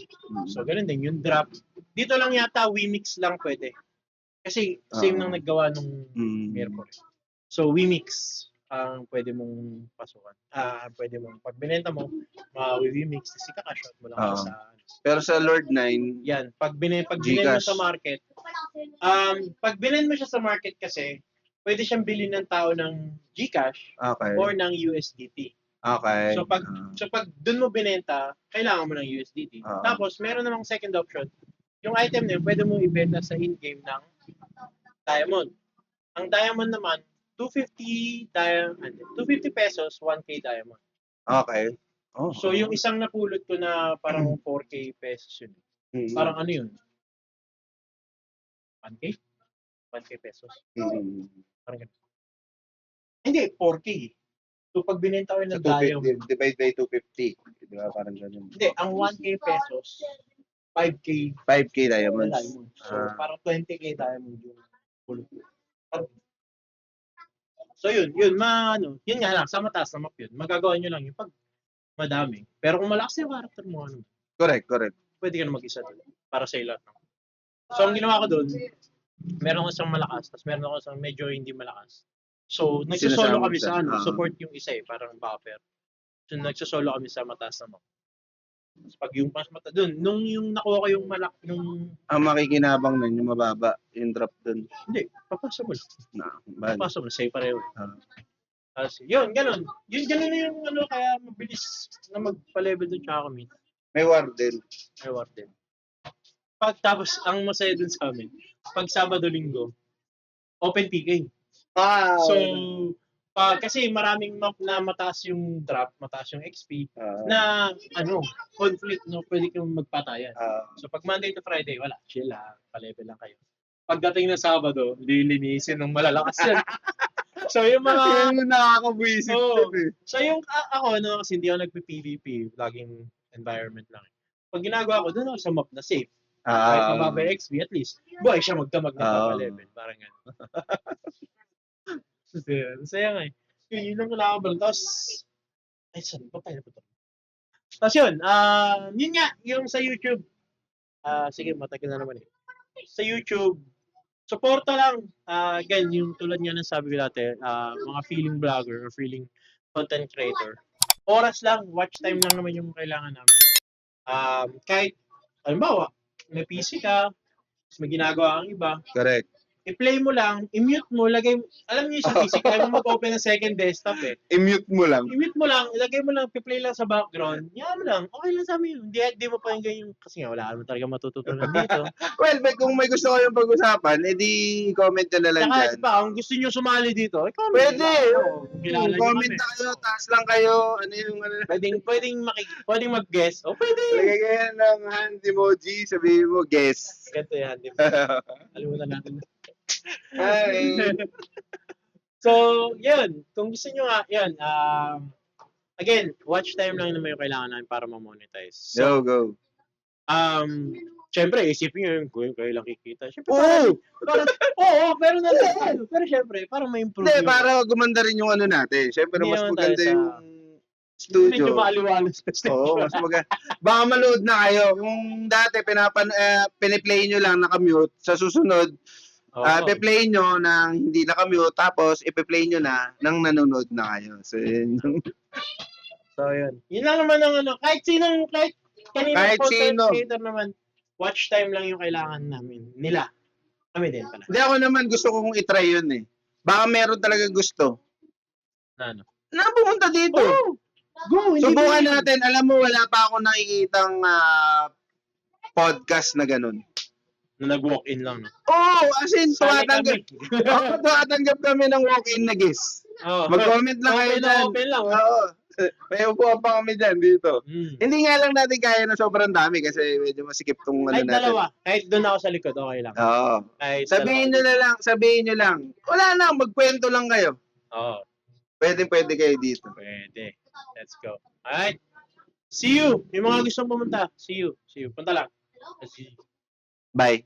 So, ganun din. Yung drop. Dito lang yata, Wimix lang pwede. Kasi same nang naggawa nung Mirror. So, Wimix ang pwede mong pasukan. Pwede mong, pag binenta mo, Wimix, kasi kakashot mo lang sa pero sa Lord 9, yan, pag binin mo sa market, pag binin mo siya sa market kasi, pwede siyang bilhin ng tao ng GCash or ng USDT. Okay. So pag doon mo binenta, kailangan mo ng USDT. Tapos meron namang second option. Yung item na yun, pwede mo ibenta sa in-game ng diamond. Ang diamond naman, 250 pesos, 1k diamond. Okay. So yung isang napulot ko na parang 4k pesos yun. Parang ano yun? 1k? 1k pesos. Parang ganun. Hindi, 4k. So pag binenta ko ng diamond, divide by 250. Di ba? Parang ganun. Hindi, ang 1k pesos, 5k diamonds. So parang 20k diamond yung pulot. So yun nga lang, sa mataas na map yun. Magagawa nyo lang yung pag madami. Pero kung malakas yung character mo, Correct. Pwede ka na mag-isa doon para sa lahat. So ang ginawa ko doon, meron ko isang malakas, tapos meron ako isang medyo hindi malakas. So nagsosolo kami sa support yung isa parang buffer. So nagsosolo kami sa mataas na map. Tapos pag yung mas mata doon, nung yung nakuha ko yung ang makikinabang nun, yung mababa, yung drop doon. Hindi, papasa mo lang. Papasa mo, sa'yo pareho. Tapos, ganun. Ganun na yung kaya mabilis na magpa-level doon tsaka kami. May warden. Tapos, ang masaya doon sa amin, pag Sabado-Linggo, open PK. So, kasi maraming map na mataas yung drop, mataas yung XP, na conflict, pwede kang magpatayan. So pag Monday to Friday, wala, chill lang, pa-level lang kayo. Pagdating ng Sabado, lilinisin ng malalakas yan. So yung mga... yung nakakabuisit. So yung ako, kasi hindi ako nagpi-PVP, laging environment lang. Pag ginagawa ko, doon ako sa map na safe. Kahit mababa yung XP, at least, buhay siya magdamag na pa-level. Parang gano'n. Masaya nga eh. Yun lang nakakabal. Tapos, saan ba tayo na po ito? Tapos yun nga, yung sa YouTube, sige, matagal na naman eh. Sa YouTube, supporta lang. Again, yung tulad nga ng sabi ko dati, mga feeling vlogger or feeling content creator. Oras lang, watch time lang naman yung kailangan namin. Kahit, halimbawa, may PC ka, tapos may ginagawa kang iba, Correct. i-play mo lang, i-mute mo, alam niyo sa PC, kaya mo mag-open ng second desktop eh. I-mute mo lang. I-mute mo lang, ilagay mo lang, play lang sa background, yan mo lang, okay lang sa amin yun. Hindi mo pa yung, kasi nga, wala naman talaga matututunan dito. Well, kung may gusto kayong pag-usapan, edi comment nyo na lang Tsaka, dyan. pa, kung gusto nyo sumali dito, comment. Pwede. Kilala nyo Comment kami. na kayo, taas lang kayo. Ano yung ano. Pwedeng mag-guess. O, pwede. Lagay kayo ng hand emoji, sabihin mo, guess. Ganito yan, di ba? Alam mo na natin. Ay. So, yun. Kung gusto nyo nga, yun. Again, watch time lang naman yung kailangan namin para ma-monetize. So, Go. syempre, isipin nyo yung kung kayo lang kikita. Syempre, Oo! pero nandun. Pero syempre, para ma-improve Hindi, para gumanda rin yung ano natin. Siyempre, Hindi mas naman maganda tayo sa- yung Medyo studio. maaliwalas sa stage. Oo, mas maganda. Baka maload na kayo. Kung dati, piniplay nyo lang nakamute, sa susunod, pe-play nyo nang hindi nakamute, tapos ipe-play nyo na nang nanonood na kayo. So, yun. So, yun. Yun lang naman ang ano. Kahit kanina Kahit content sino. creator naman, watch time lang yung kailangan namin. Nila. Kami din pala. Hindi, ako naman gusto kong itry yun eh. Baka meron talaga gusto. Na ano? Na pumunta dito. Go! Hindi Subukan ba- natin. Alam mo, wala pa ako nakikitang podcast na ganun. Na nag-walk-in lang. No? Oo, as in, Sali tumatanggap. kami. Oo, tumatanggap kami ng walk-in na guest. Oo. Mag-comment lang kayo dyan. Open lang. Oo. May upuan pa kami dyan dito. Mm. Hindi nga lang natin kaya na sobrang dami kasi medyo masikip tong ano Kahit natin. dalawa. Kahit doon ako sa likod, okay lang. Oo. Kahit Sabihin nyo lang. Wala na, magkwento lang kayo. Oo. Pwede kayo dito. Pwede. Let's go. Alright. See you. Yung mga gustong pumunta. See you. Punta lang. See you. Bye.